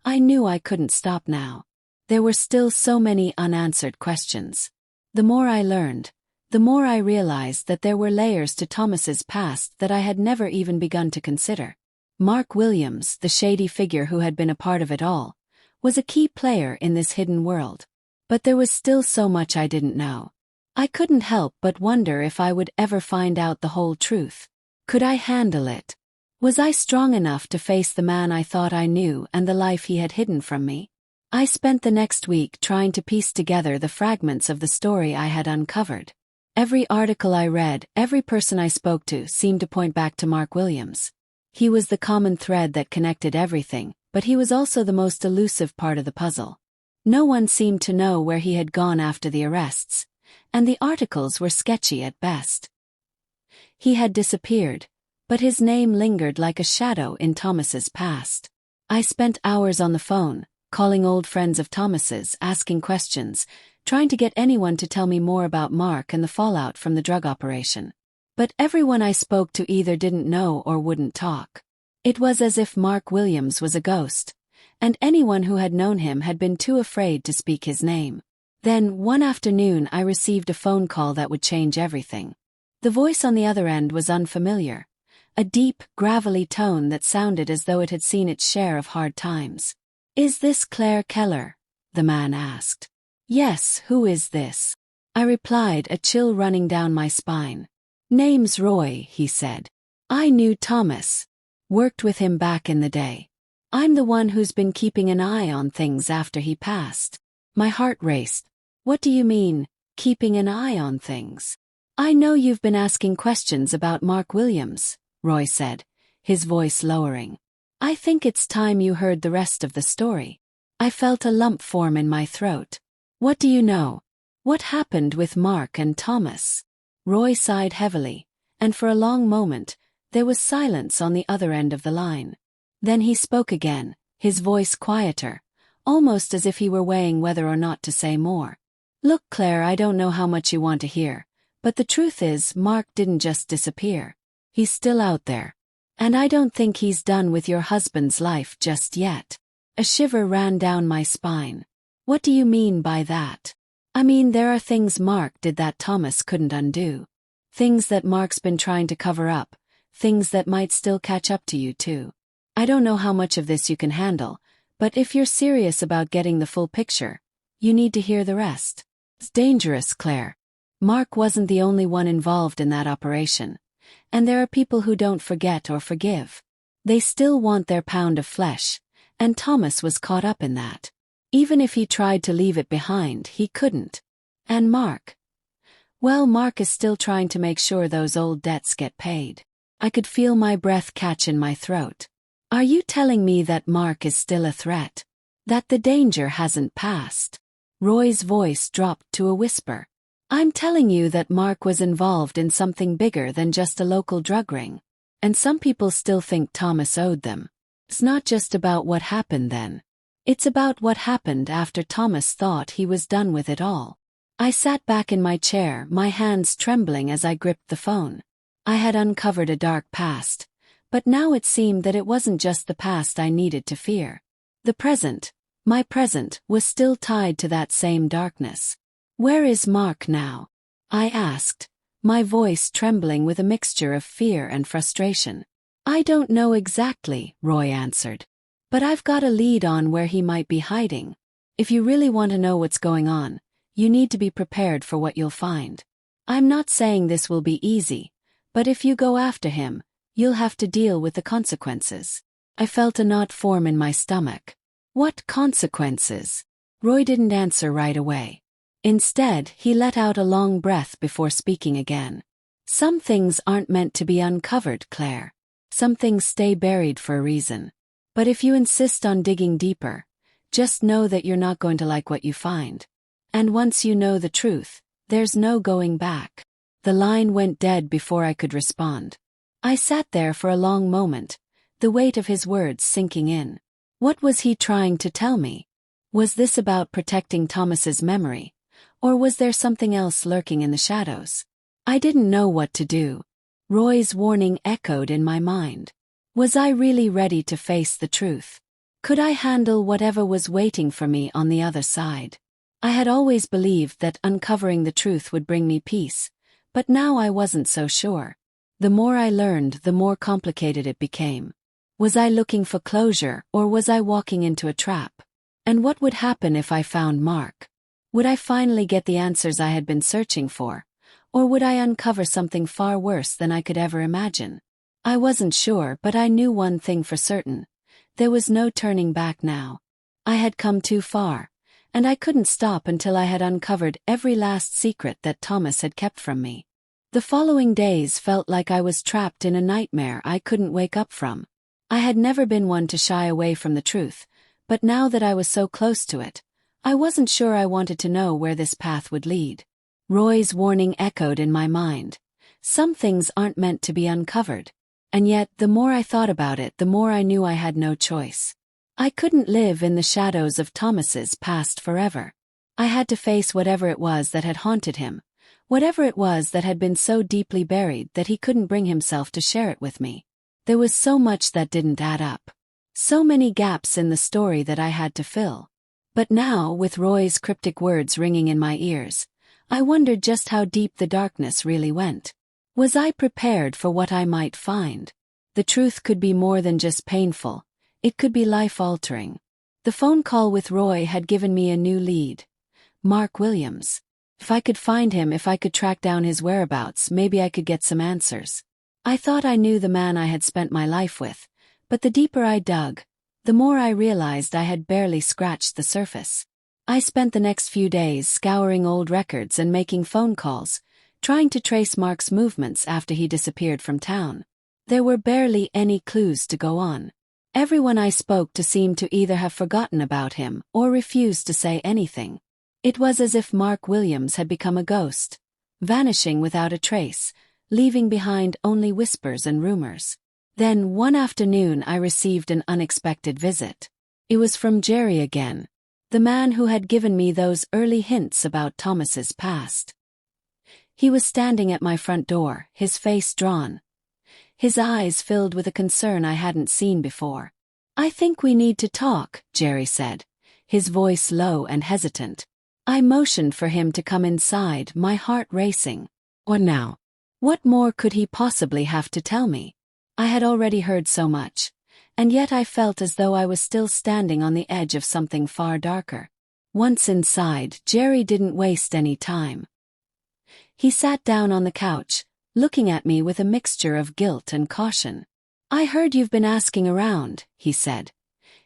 I knew I couldn't stop now. There were still so many unanswered questions. The more I learned, the more I realized that there were layers to Thomas's past that I had never even begun to consider. Mark Williams, the shady figure who had been a part of it all, was a key player in this hidden world. But there was still so much I didn't know. I couldn't help but wonder if I would ever find out the whole truth. Could I handle it? Was I strong enough to face the man I thought I knew and the life he had hidden from me? I spent the next week trying to piece together the fragments of the story I had uncovered. Every article I read, every person I spoke to seemed to point back to Mark Williams. He was the common thread that connected everything, but he was also the most elusive part of the puzzle. No one seemed to know where he had gone after the arrests, and the articles were sketchy at best. He had disappeared, but his name lingered like a shadow in Thomas's past. I spent hours on the phone, calling old friends of Thomas's, asking questions, trying to get anyone to tell me more about Mark and the fallout from the drug operation. But everyone I spoke to either didn't know or wouldn't talk. It was as if Mark Williams was a ghost, and anyone who had known him had been too afraid to speak his name. Then, one afternoon, I received a phone call that would change everything. The voice on the other end was unfamiliar, a deep, gravelly tone that sounded as though it had seen its share of hard times. "Is this Claire Keller?" the man asked. "Yes, who is this?" I replied, a chill running down my spine. "Name's Roy," he said. "I knew Thomas. Worked with him back in the day. I'm the one who's been keeping an eye on things after he passed." My heart raced. "What do you mean, keeping an eye on things?" "I know you've been asking questions about Mark Williams," Roy said, his voice lowering. "I think it's time you heard the rest of the story." I felt a lump form in my throat. "What do you know? What happened with Mark and Thomas?" Roy sighed heavily, and for a long moment, there was silence on the other end of the line. Then he spoke again, his voice quieter, almost as if he were weighing whether or not to say more. "Look, Claire, I don't know how much you want to hear, but the truth is, Mark didn't just disappear. He's still out there. And I don't think he's done with your husband's life just yet." A shiver ran down my spine. "What do you mean by that?" "I mean, there are things Mark did that Thomas couldn't undo. Things that Mark's been trying to cover up, things that might still catch up to you too. I don't know how much of this you can handle, but if you're serious about getting the full picture, you need to hear the rest. It's dangerous, Claire. Mark wasn't the only one involved in that operation. And there are people who don't forget or forgive. They still want their pound of flesh, and Thomas was caught up in that. Even if he tried to leave it behind, he couldn't. And Mark? Well, Mark is still trying to make sure those old debts get paid." I could feel my breath catch in my throat. "Are you telling me that Mark is still a threat? That the danger hasn't passed?" Roy's voice dropped to a whisper. "I'm telling you that Mark was involved in something bigger than just a local drug ring. And some people still think Thomas owed them. It's not just about what happened then. It's about what happened after Thomas thought he was done with it all." I sat back in my chair, my hands trembling as I gripped the phone. I had uncovered a dark past, but now it seemed that it wasn't just the past I needed to fear. The present, my present, was still tied to that same darkness. "Where is Mark now?" I asked, my voice trembling with a mixture of fear and frustration. "I don't know exactly," Roy answered. "But I've got a lead on where he might be hiding. If you really want to know what's going on, you need to be prepared for what you'll find. I'm not saying this will be easy, but if you go after him, you'll have to deal with the consequences." I felt a knot form in my stomach. "What consequences?" Roy didn't answer right away. Instead, he let out a long breath before speaking again. "Some things aren't meant to be uncovered, Claire. Some things stay buried for a reason. But if you insist on digging deeper, just know that you're not going to like what you find. And once you know the truth, there's no going back." The line went dead before I could respond. I sat there for a long moment, the weight of his words sinking in. What was he trying to tell me? Was this about protecting Thomas's memory? Or was there something else lurking in the shadows? I didn't know what to do. Roy's warning echoed in my mind. Was I really ready to face the truth? Could I handle whatever was waiting for me on the other side? I had always believed that uncovering the truth would bring me peace, but now I wasn't so sure. The more I learned, the more complicated it became. Was I looking for closure, or was I walking into a trap? And what would happen if I found Mark? Would I finally get the answers I had been searching for, or would I uncover something far worse than I could ever imagine? I wasn't sure, but I knew one thing for certain. There was no turning back now. I had come too far, and I couldn't stop until I had uncovered every last secret that Thomas had kept from me. The following days felt like I was trapped in a nightmare I couldn't wake up from. I had never been one to shy away from the truth, but now that I was so close to it, I wasn't sure I wanted to know where this path would lead. Roy's warning echoed in my mind. Some things aren't meant to be uncovered. And yet, the more I thought about it, the more I knew I had no choice. I couldn't live in the shadows of Thomas's past forever. I had to face whatever it was that had haunted him, whatever it was that had been so deeply buried that he couldn't bring himself to share it with me. There was so much that didn't add up. So many gaps in the story that I had to fill. But now, with Roy's cryptic words ringing in my ears, I wondered just how deep the darkness really went. Was I prepared for what I might find? The truth could be more than just painful. It could be life-altering. The phone call with Roy had given me a new lead. Mark Williams. If I could find him, if I could track down his whereabouts, maybe I could get some answers. I thought I knew the man I had spent my life with, but the deeper I dug, the more I realized I had barely scratched the surface. I spent the next few days scouring old records and making phone calls, trying to trace Mark's movements after he disappeared from town. There were barely any clues to go on. Everyone I spoke to seemed to either have forgotten about him or refused to say anything. It was as if Mark Williams had become a ghost, vanishing without a trace, leaving behind only whispers and rumors. Then one afternoon I received an unexpected visit. It was from Jerry again, the man who had given me those early hints about Thomas's past. He was standing at my front door, his face drawn, his eyes filled with a concern I hadn't seen before. "I think we need to talk," Jerry said, his voice low and hesitant. I motioned for him to come inside, my heart racing. What now? What more could he possibly have to tell me? I had already heard so much, and yet I felt as though I was still standing on the edge of something far darker. Once inside, Jerry didn't waste any time. He sat down on the couch, looking at me with a mixture of guilt and caution. "I heard you've been asking around," he said,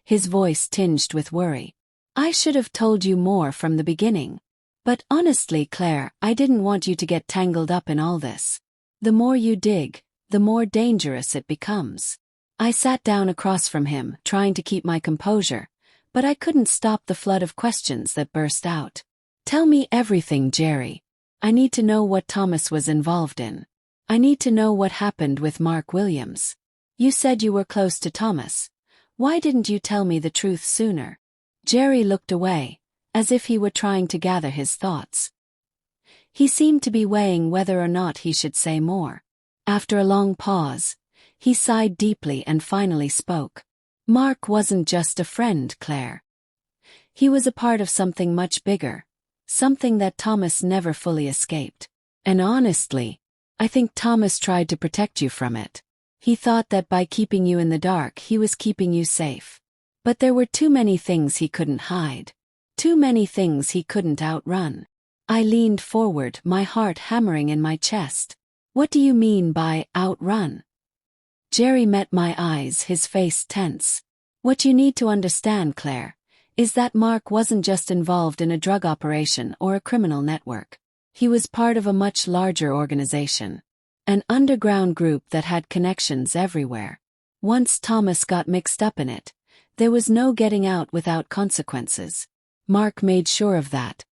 his voice tinged with worry. "I should have told you more from the beginning. But honestly, Claire, I didn't want you to get tangled up in all this. The more you dig, the more dangerous it becomes." I sat down across from him, trying to keep my composure, but I couldn't stop the flood of questions that burst out. "Tell me everything, Jerry. I need to know what Thomas was involved in. I need to know what happened with Mark Williams. You said you were close to Thomas. Why didn't you tell me the truth sooner?" Jerry looked away, as if he were trying to gather his thoughts. He seemed to be weighing whether or not he should say more. After a long pause, he sighed deeply and finally spoke. "Mark wasn't just a friend, Claire. He was a part of something much bigger, something that Thomas never fully escaped. And honestly, I think Thomas tried to protect you from it. He thought that by keeping you in the dark he was keeping you safe. But there were too many things he couldn't hide. Too many things he couldn't outrun." I leaned forward, my heart hammering in my chest. "What do you mean by outrun?" Jerry met my eyes, his face tense. "What you need to understand, Claire, is that Mark wasn't just involved in a drug operation or a criminal network. He was part of a much larger organization. An underground group that had connections everywhere. Once Thomas got mixed up in it, there was no getting out without consequences. Mark made sure of that.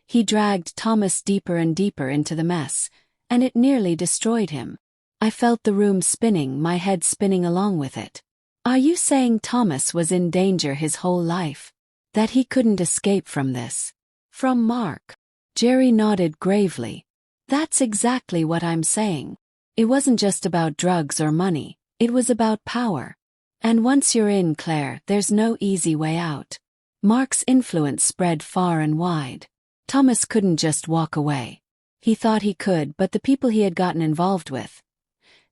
He dragged Thomas deeper and deeper into the mess, and it nearly destroyed him. I felt the room spinning, my head spinning along with it. "Are you saying Thomas was in danger his whole life? That he couldn't escape from this? From Mark?" Jerry nodded gravely. "That's exactly what I'm saying. It wasn't just about drugs or money, it was about power. And once you're in, Claire, there's no easy way out. Mark's influence spread far and wide. Thomas couldn't just walk away. He thought he could, but the people he had gotten involved with,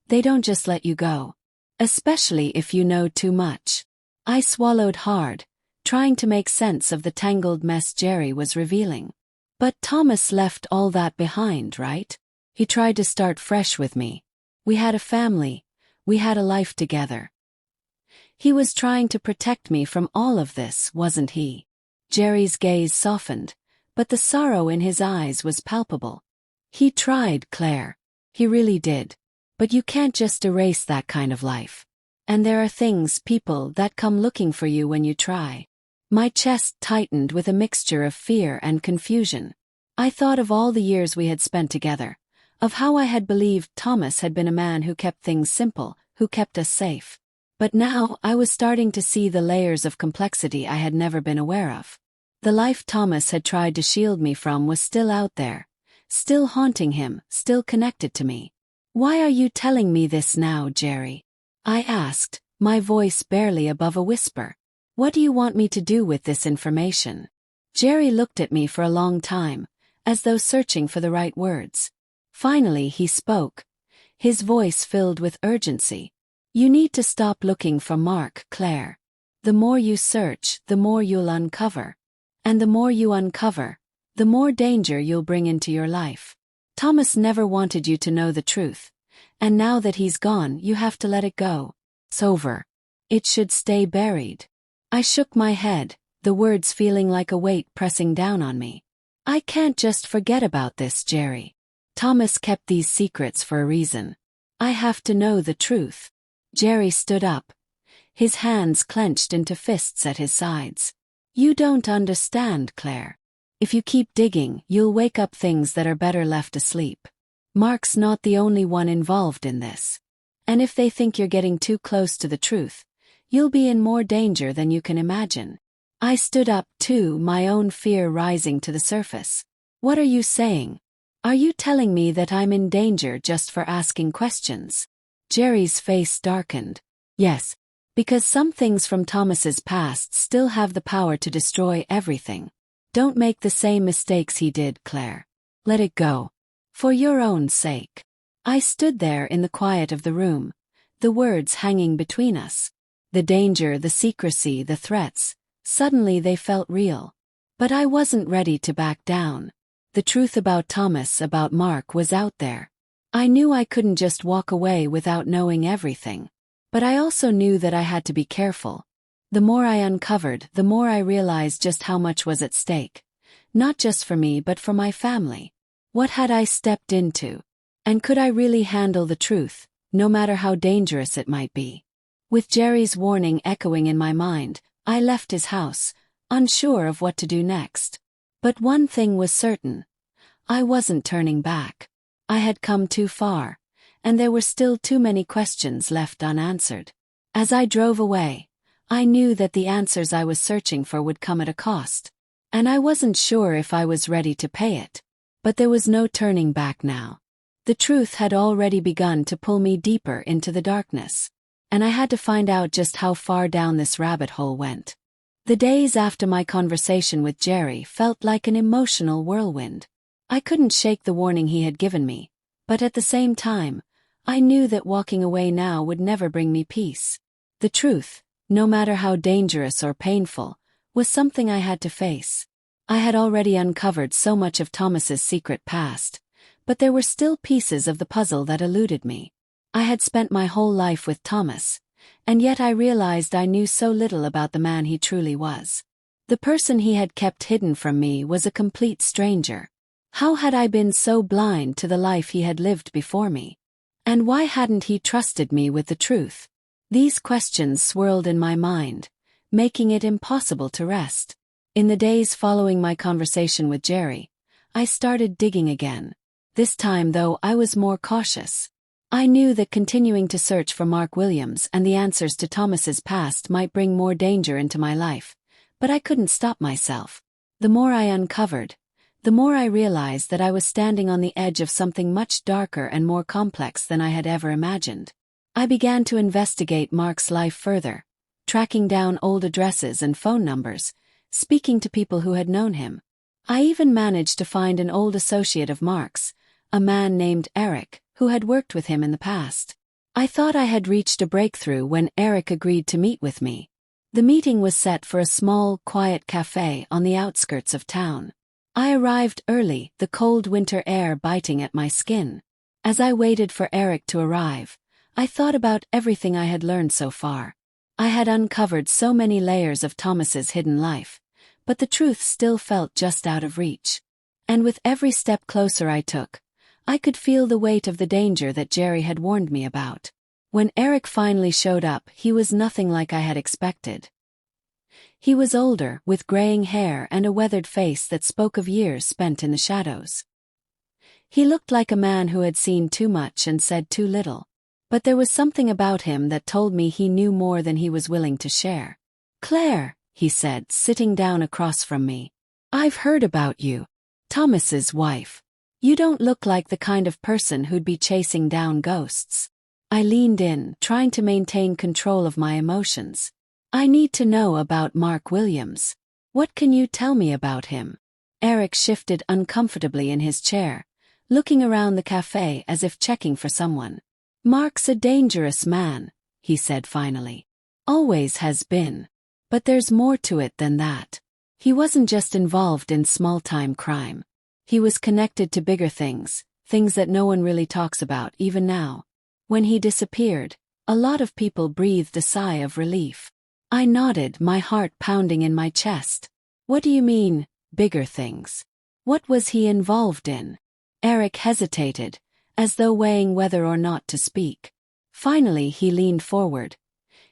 they don't just let you go. Especially if you know too much." I swallowed hard, trying to make sense of the tangled mess Jerry was revealing. "But Thomas left all that behind, right? He tried to start fresh with me. We had a family, we had a life together. He was trying to protect me from all of this, wasn't he?" Jerry's gaze softened, but the sorrow in his eyes was palpable. "He tried, Claire. He really did. But you can't just erase that kind of life. And there are things, people, that come looking for you when you try." My chest tightened with a mixture of fear and confusion. I thought of all the years we had spent together, of how I had believed Thomas had been a man who kept things simple, who kept us safe. But now I was starting to see the layers of complexity I had never been aware of. The life Thomas had tried to shield me from was still out there, still haunting him, still connected to me. "Why are you telling me this now, Jerry?" I asked, my voice barely above a whisper. "What do you want me to do with this information?" Jerry looked at me for a long time, as though searching for the right words. Finally he spoke, his voice filled with urgency. "You need to stop looking for Mark, Claire. The more you search, the more you'll uncover. And the more you uncover, the more danger you'll bring into your life. Thomas never wanted you to know the truth, and now that he's gone, you have to let it go. It's over. It should stay buried." I shook my head, the words feeling like a weight pressing down on me. "I can't just forget about this, Jerry. Thomas kept these secrets for a reason. I have to know the truth." Jerry stood up, his hands clenched into fists at his sides. "You don't understand, Claire. If you keep digging, you'll wake up things that are better left asleep. Mark's not the only one involved in this. And if they think you're getting too close to the truth, you'll be in more danger than you can imagine." I stood up too, my own fear rising to the surface. "What are you saying? Are you telling me that I'm in danger just for asking questions?" Jerry's face darkened. "Yes, because some things from Thomas's past still have the power to destroy everything. Don't make the same mistakes he did, Claire. Let it go. For your own sake." I stood there in the quiet of the room, the words hanging between us. The danger, the secrecy, the threats, suddenly they felt real. But I wasn't ready to back down. The truth about Thomas, about Mark, was out there. I knew I couldn't just walk away without knowing everything. But I also knew that I had to be careful. The more I uncovered, the more I realized just how much was at stake. Not just for me but for my family. What had I stepped into? And could I really handle the truth, no matter how dangerous it might be? With Jerry's warning echoing in my mind, I left his house, unsure of what to do next. But one thing was certain. I wasn't turning back. I had come too far, and there were still too many questions left unanswered. As I drove away, I knew that the answers I was searching for would come at a cost, and I wasn't sure if I was ready to pay it. But there was no turning back now. The truth had already begun to pull me deeper into the darkness, and I had to find out just how far down this rabbit hole went. The days after my conversation with Jerry felt like an emotional whirlwind. I couldn't shake the warning he had given me, but at the same time, I knew that walking away now would never bring me peace. The truth, no matter how dangerous or painful, was something I had to face. I had already uncovered so much of Thomas's secret past, but there were still pieces of the puzzle that eluded me. I had spent my whole life with Thomas, and yet I realized I knew so little about the man he truly was. The person he had kept hidden from me was a complete stranger. How had I been so blind to the life he had lived before me? And why hadn't he trusted me with the truth? These questions swirled in my mind, making it impossible to rest. In the days following my conversation with Jerry, I started digging again. This time, though, I was more cautious. I knew that continuing to search for Mark Williams and the answers to Thomas's past might bring more danger into my life, but I couldn't stop myself. The more I uncovered, the more I realized that I was standing on the edge of something much darker and more complex than I had ever imagined. I began to investigate Mark's life further, tracking down old addresses and phone numbers, speaking to people who had known him. I even managed to find an old associate of Mark's, a man named Eric, who had worked with him in the past. I thought I had reached a breakthrough when Eric agreed to meet with me. The meeting was set for a small, quiet cafe on the outskirts of town. I arrived early, the cold winter air biting at my skin. As I waited for Eric to arrive, I thought about everything I had learned so far. I had uncovered so many layers of Thomas's hidden life, but the truth still felt just out of reach. And with every step closer I took, I could feel the weight of the danger that Jerry had warned me about. When Eric finally showed up, he was nothing like I had expected. He was older, with graying hair and a weathered face that spoke of years spent in the shadows. He looked like a man who had seen too much and said too little. But there was something about him that told me he knew more than he was willing to share. "Claire," he said, sitting down across from me. "I've heard about you. Thomas's wife. You don't look like the kind of person who'd be chasing down ghosts." I leaned in, trying to maintain control of my emotions. "I need to know about Mark Williams. What can you tell me about him?" Eric shifted uncomfortably in his chair, looking around the cafe as if checking for someone. "Mark's a dangerous man," he said finally. "Always has been. But there's more to it than that. He wasn't just involved in small-time crime. He was connected to bigger things, things that no one really talks about even now. When he disappeared, a lot of people breathed a sigh of relief." I nodded, my heart pounding in my chest. "What do you mean, bigger things? What was he involved in?" Eric hesitated, as though weighing whether or not to speak. Finally he leaned forward,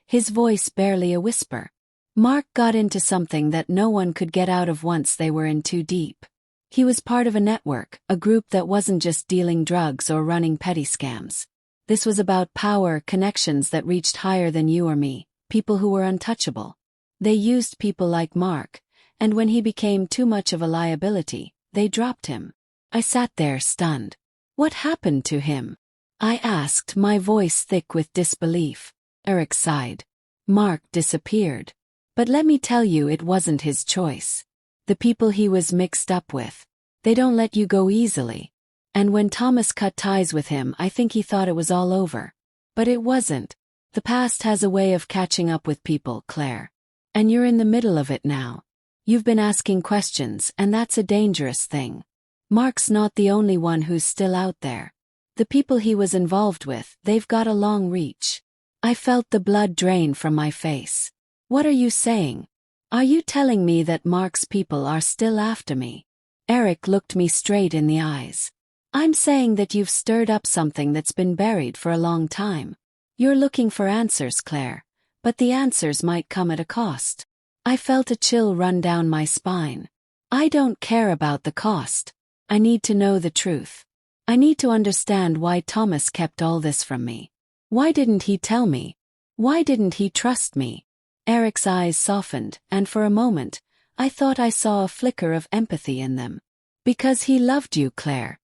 his voice barely a whisper. "Mark got into something that no one could get out of once they were in too deep. He was part of a network, a group that wasn't just dealing drugs or running petty scams. This was about power, connections that reached higher than you or me, people who were untouchable. They used people like Mark, and when he became too much of a liability, they dropped him." I sat there stunned. "What happened to him?" I asked, my voice thick with disbelief. Eric sighed. "Mark disappeared. But let me tell you, it wasn't his choice. The people he was mixed up with, they don't let you go easily. And when Thomas cut ties with him, I think he thought it was all over. But it wasn't. The past has a way of catching up with people, Claire. And you're in the middle of it now. You've been asking questions, and that's a dangerous thing. Mark's not the only one who's still out there. The people he was involved with, they've got a long reach." I felt the blood drain from my face. "What are you saying? Are you telling me that Mark's people are still after me?" Eric looked me straight in the eyes. "I'm saying that you've stirred up something that's been buried for a long time. You're looking for answers, Claire, but the answers might come at a cost." I felt a chill run down my spine. "I don't care about the cost. I need to know the truth. I need to understand why Thomas kept all this from me. Why didn't he tell me? Why didn't he trust me?" Eric's eyes softened, and for a moment, I thought I saw a flicker of empathy in them. "Because he loved you, Claire.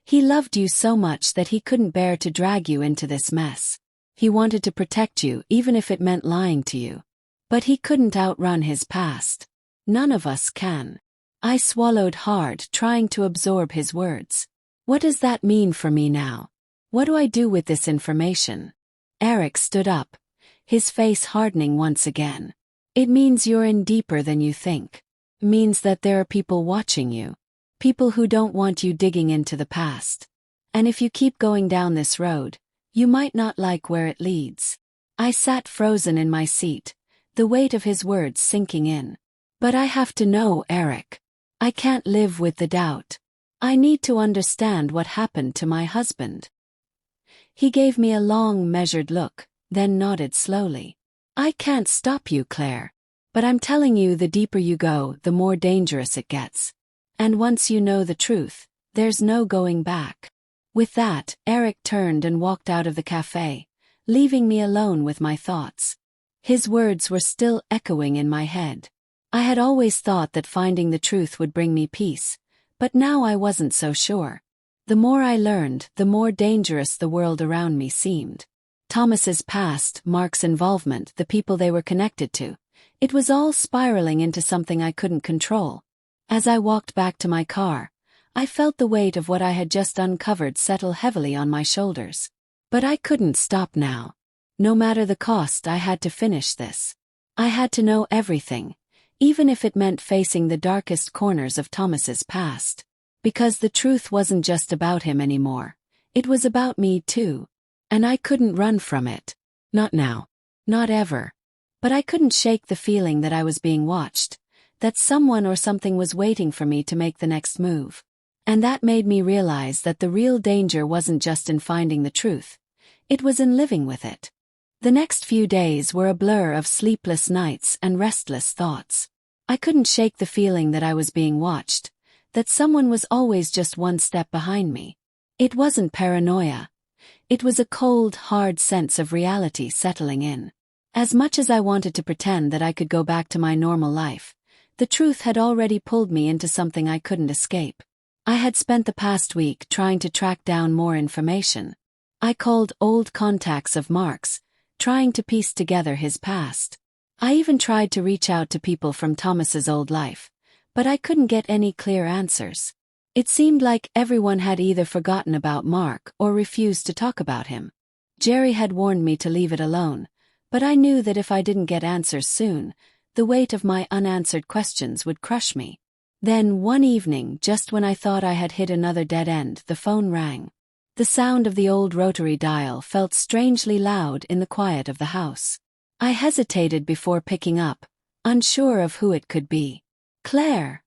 He loved you so much that he couldn't bear to drag you into this mess. He wanted to protect you even if it meant lying to you. But he couldn't outrun his past. None of us can." I swallowed hard, trying to absorb his words. "What does that mean for me now? What do I do with this information?" Eric stood up, his face hardening once again. "It means you're in deeper than you think. It means that there are people watching you. People who don't want you digging into the past. And if you keep going down this road, you might not like where it leads." I sat frozen in my seat, the weight of his words sinking in. "But I have to know, Eric. I can't live with the doubt. I need to understand what happened to my husband." He gave me a long, measured look, then nodded slowly. "I can't stop you, Claire. But I'm telling you, the deeper you go, the more dangerous it gets. And once you know the truth, there's no going back." With that, Eric turned and walked out of the cafe, leaving me alone with my thoughts. His words were still echoing in my head. I had always thought that finding the truth would bring me peace, but now I wasn't so sure. The more I learned, the more dangerous the world around me seemed. Thomas's past, Mark's involvement, the people they were connected to. It was all spiraling into something I couldn't control. As I walked back to my car, I felt the weight of what I had just uncovered settle heavily on my shoulders. But I couldn't stop now. No matter the cost, I had to finish this. I had to know everything, even if it meant facing the darkest corners of Thomas's past. Because the truth wasn't just about him anymore. It was about me too. And I couldn't run from it. Not now. Not ever. But I couldn't shake the feeling that I was being watched, that someone or something was waiting for me to make the next move. And that made me realize that the real danger wasn't just in finding the truth. It was in living with it. The next few days were a blur of sleepless nights and restless thoughts. I couldn't shake the feeling that I was being watched, that someone was always just one step behind me. It wasn't paranoia. It was a cold, hard sense of reality settling in. As much as I wanted to pretend that I could go back to my normal life, the truth had already pulled me into something I couldn't escape. I had spent the past week trying to track down more information. I called old contacts of Mark's, trying to piece together his past. I even tried to reach out to people from Thomas's old life, but I couldn't get any clear answers. It seemed like everyone had either forgotten about Mark or refused to talk about him. Jerry had warned me to leave it alone, but I knew that if I didn't get answers soon, the weight of my unanswered questions would crush me. Then one evening, just when I thought I had hit another dead end, the phone rang. The sound of the old rotary dial felt strangely loud in the quiet of the house. I hesitated before picking up, unsure of who it could be. "Claire?"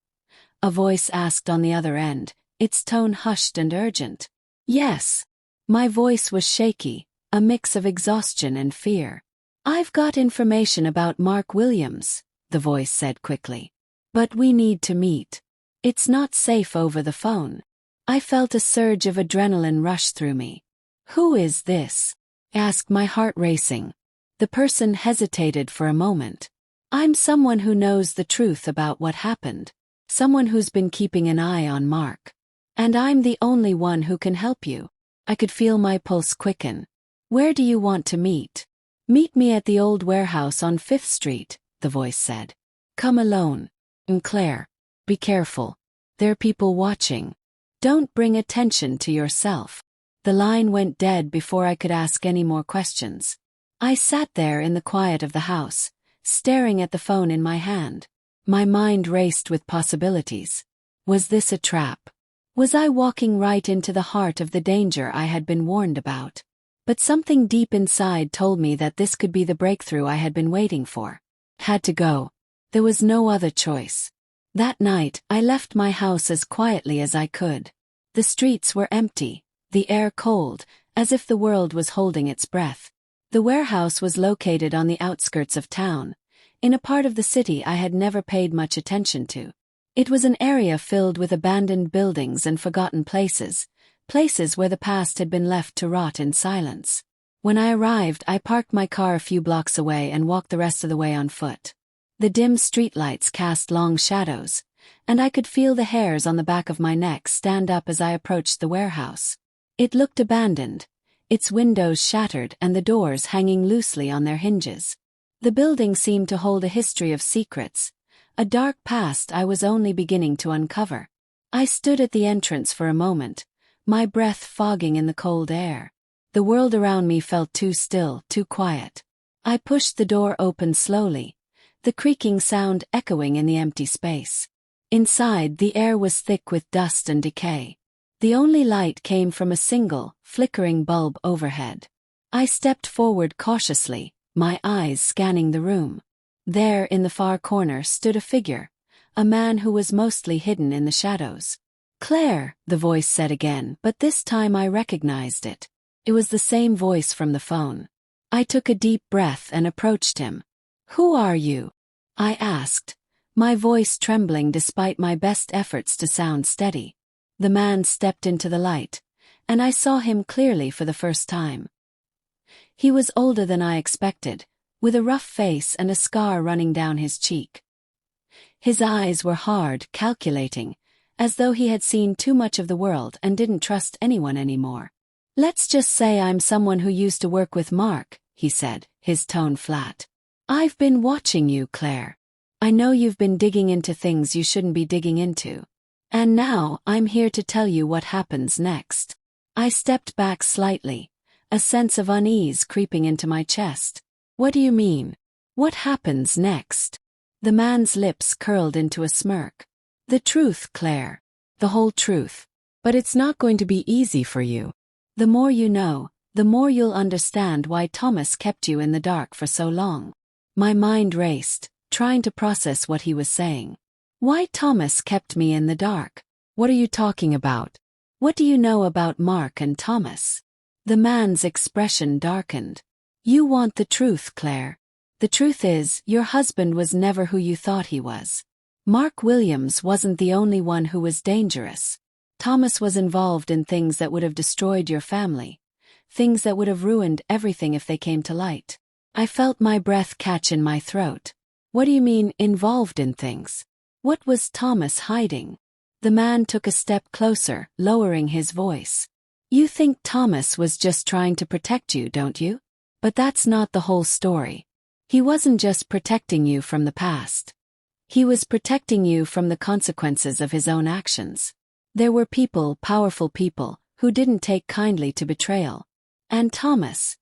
a voice asked on the other end, its tone hushed and urgent. "Yes." My voice was shaky, a mix of exhaustion and fear. "I've got information about Mark Williams," the voice said quickly. "But we need to meet. It's not safe over the phone." I felt a surge of adrenaline rush through me. "Who is this?" asked, my heart racing. The person hesitated for a moment. "I'm someone who knows the truth about what happened. Someone who's been keeping an eye on Mark. And I'm the only one who can help you." I could feel my pulse quicken. "Where do you want to meet?" "Meet me at the old warehouse on 5th Street, the voice said. "Come alone. And Claire, be careful. There are people watching. Don't bring attention to yourself." The line went dead before I could ask any more questions. I sat there in the quiet of the house, staring at the phone in my hand. My mind raced with possibilities. Was this a trap? Was I walking right into the heart of the danger I had been warned about? But something deep inside told me that this could be the breakthrough I had been waiting for. Had to go. There was no other choice. That night, I left my house as quietly as I could. The streets were empty, the air cold, as if the world was holding its breath. The warehouse was located on the outskirts of town, in a part of the city I had never paid much attention to. It was an area filled with abandoned buildings and forgotten places where the past had been left to rot in silence. When I arrived, I parked my car a few blocks away and walked the rest of the way on foot. The dim streetlights cast long shadows, and I could feel the hairs on the back of my neck stand up as I approached the warehouse. It looked abandoned, its windows shattered and the doors hanging loosely on their hinges. The building seemed to hold a history of secrets, a dark past I was only beginning to uncover. I stood at the entrance for a moment, my breath fogging in the cold air. The world around me felt too still, too quiet. I pushed the door open slowly, the creaking sound echoing in the empty space. Inside, the air was thick with dust and decay. The only light came from a single, flickering bulb overhead. I stepped forward cautiously, my eyes scanning the room. There, in the far corner, stood a figure, a man who was mostly hidden in the shadows. "Claire," the voice said again, but this time I recognized it. It was the same voice from the phone. I took a deep breath and approached him. "Who are you?" I asked, my voice trembling despite my best efforts to sound steady. The man stepped into the light, and I saw him clearly for the first time. He was older than I expected, with a rough face and a scar running down his cheek. His eyes were hard, calculating, as though he had seen too much of the world and didn't trust anyone anymore. "Let's just say I'm someone who used to work with Mark," he said, his tone flat. "I've been watching you, Claire. I know you've been digging into things you shouldn't be digging into. And now, I'm here to tell you what happens next." I stepped back slightly, a sense of unease creeping into my chest. "What do you mean? What happens next?" The man's lips curled into a smirk. "The truth, Claire. The whole truth. But it's not going to be easy for you. The more you know, the more you'll understand why Thomas kept you in the dark for so long." My mind raced, trying to process what he was saying. "Why Thomas kept me in the dark? What are you talking about? What do you know about Mark and Thomas?" The man's expression darkened. "You want the truth, Claire. The truth is, your husband was never who you thought he was. Mark Williams wasn't the only one who was dangerous. Thomas was involved in things that would have destroyed your family, things that would have ruined everything if they came to light. I felt my breath catch in my throat. What do you mean, involved in things? What was Thomas hiding? The man took a step closer, lowering his voice. You think Thomas was just trying to protect you, don't you? But that's not the whole story. He wasn't just protecting you from the past. He was protecting you from the consequences of his own actions. There were people, powerful people, who didn't take kindly to betrayal. And Thomas,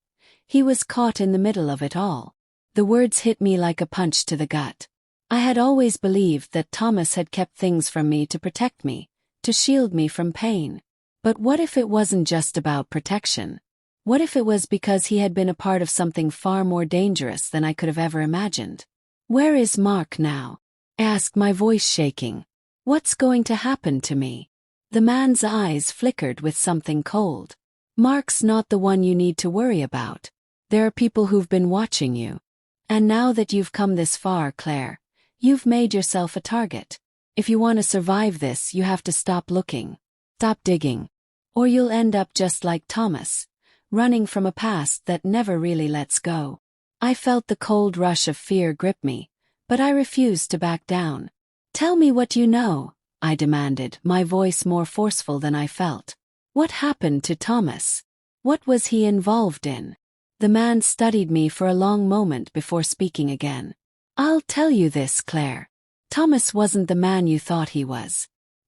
he was caught in the middle of it all. The words hit me like a punch to the gut. I had always believed that Thomas had kept things from me to protect me, to shield me from pain. But what if it wasn't just about protection? What if it was because he had been a part of something far more dangerous than I could have ever imagined? Where is Mark now? I asked, my voice shaking. What's going to happen to me? The man's eyes flickered with something cold. Mark's not the one you need to worry about. There are people who've been watching you. And now that you've come this far, Claire, you've made yourself a target. If you want to survive this, you have to stop looking. Stop digging. Or you'll end up just like Thomas, running from a past that never really lets go. I felt the cold rush of fear grip me, but I refused to back down. Tell me what you know, I demanded, my voice more forceful than I felt. What happened to Thomas? What was he involved in? The man studied me for a long moment before speaking again. I'll tell you this, Claire. Thomas wasn't the man you thought he was.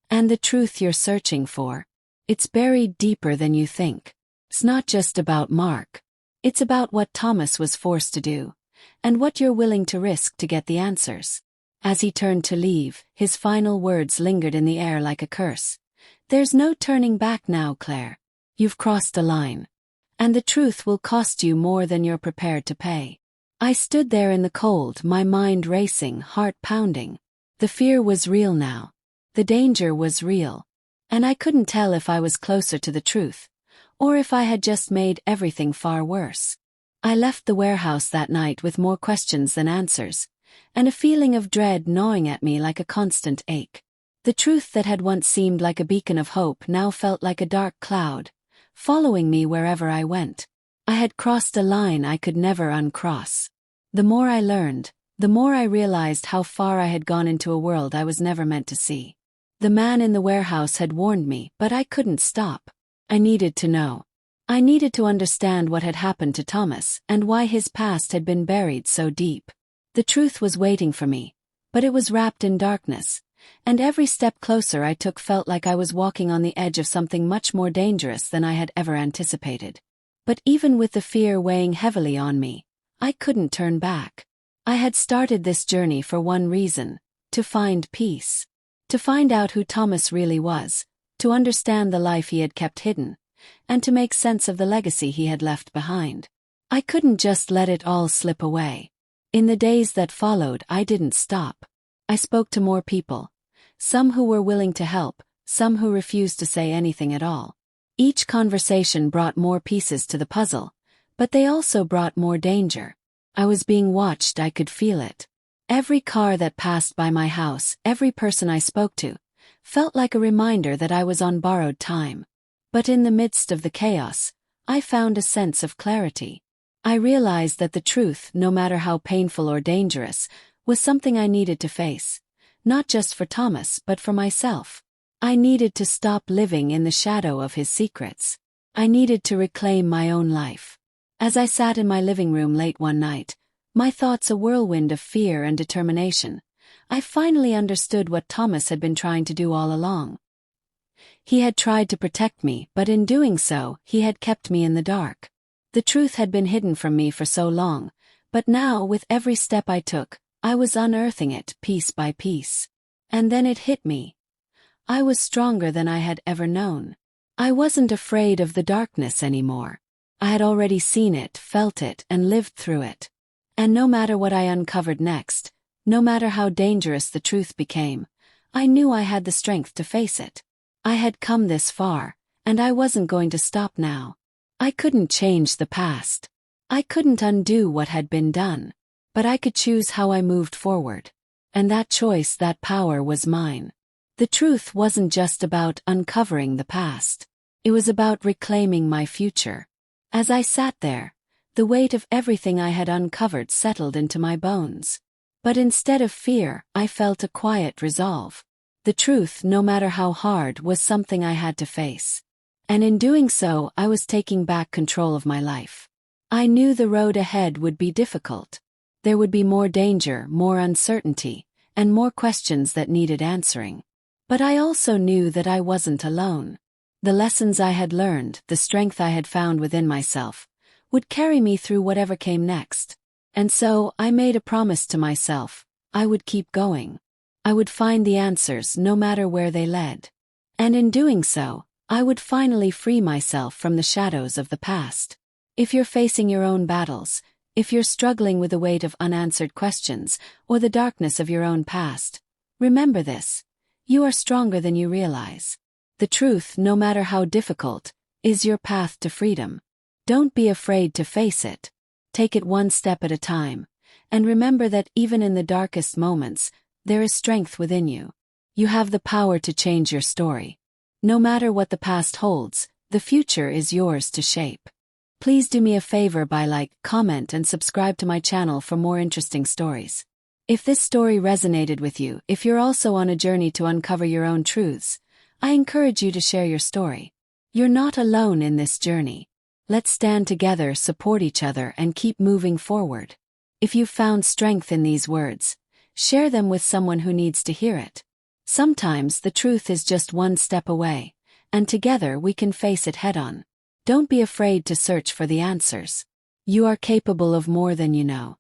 And the truth you're searching for, it's buried deeper than you think. It's not just about Mark. It's about what Thomas was forced to do, and what you're willing to risk to get the answers. As he turned to leave, his final words lingered in the air like a curse. There's no turning back now, Claire. You've crossed a line. And the truth will cost you more than you're prepared to pay. I stood there in the cold, my mind racing, heart pounding. The fear was real now. The danger was real. And I couldn't tell if I was closer to the truth, or if I had just made everything far worse. I left the warehouse that night with more questions than answers, and a feeling of dread gnawing at me like a constant ache. The truth that had once seemed like a beacon of hope now felt like a dark cloud, following me wherever I went. I had crossed a line I could never uncross. The more I learned, the more I realized how far I had gone into a world I was never meant to see. The man in the warehouse had warned me, but I couldn't stop. I needed to know. I needed to understand what had happened to Thomas and why his past had been buried so deep. The truth was waiting for me, but it was wrapped in darkness, and every step closer I took felt like I was walking on the edge of something much more dangerous than I had ever anticipated. But even with the fear weighing heavily on me, I couldn't turn back. I had started this journey for one reason: to find peace. To find out who Thomas really was, to understand the life he had kept hidden, and to make sense of the legacy he had left behind. I couldn't just let it all slip away. In the days that followed, I didn't stop. I spoke to more people, some who were willing to help, some who refused to say anything at all. Each conversation brought more pieces to the puzzle, but they also brought more danger. I was being watched, I could feel it. Every car that passed by my house, every person I spoke to, felt like a reminder that I was on borrowed time. But in the midst of the chaos, I found a sense of clarity. I realized that the truth, no matter how painful or dangerous, was something I needed to face, not just for Thomas but for myself. I needed to stop living in the shadow of his secrets. I needed to reclaim my own life. As I sat in my living room late one night, my thoughts a whirlwind of fear and determination, I finally understood what Thomas had been trying to do all along. He had tried to protect me, but in doing so, he had kept me in the dark. The truth had been hidden from me for so long, but now, with every step I took, I was unearthing it piece by piece. And then it hit me. I was stronger than I had ever known. I wasn't afraid of the darkness anymore. I had already seen it, felt it, and lived through it. And no matter what I uncovered next, no matter how dangerous the truth became, I knew I had the strength to face it. I had come this far, and I wasn't going to stop now. I couldn't change the past. I couldn't undo what had been done. But I could choose how I moved forward. And that choice, that power was mine. The truth wasn't just about uncovering the past. It was about reclaiming my future. As I sat there, the weight of everything I had uncovered settled into my bones. But instead of fear, I felt a quiet resolve. The truth, no matter how hard, was something I had to face. And in doing so, I was taking back control of my life. I knew the road ahead would be difficult. There would be more danger, more uncertainty, and more questions that needed answering. But I also knew that I wasn't alone. The lessons I had learned, the strength I had found within myself, would carry me through whatever came next. And so, I made a promise to myself: I would keep going. I would find the answers no matter where they led. And in doing so, I would finally free myself from the shadows of the past. If you're facing your own battles, if you're struggling with the weight of unanswered questions, or the darkness of your own past, remember this: you are stronger than you realize. The truth, no matter how difficult, is your path to freedom. Don't be afraid to face it. Take it one step at a time, and remember that even in the darkest moments, there is strength within you. You have the power to change your story. No matter what the past holds, the future is yours to shape. Please do me a favor by like, comment, and subscribe to my channel for more interesting stories. If this story resonated with you, if you're also on a journey to uncover your own truths, I encourage you to share your story. You're not alone in this journey. Let's stand together, support each other, and keep moving forward. If you've found strength in these words, share them with someone who needs to hear it. Sometimes the truth is just one step away, and together we can face it head-on. Don't be afraid to search for the answers. You are capable of more than you know.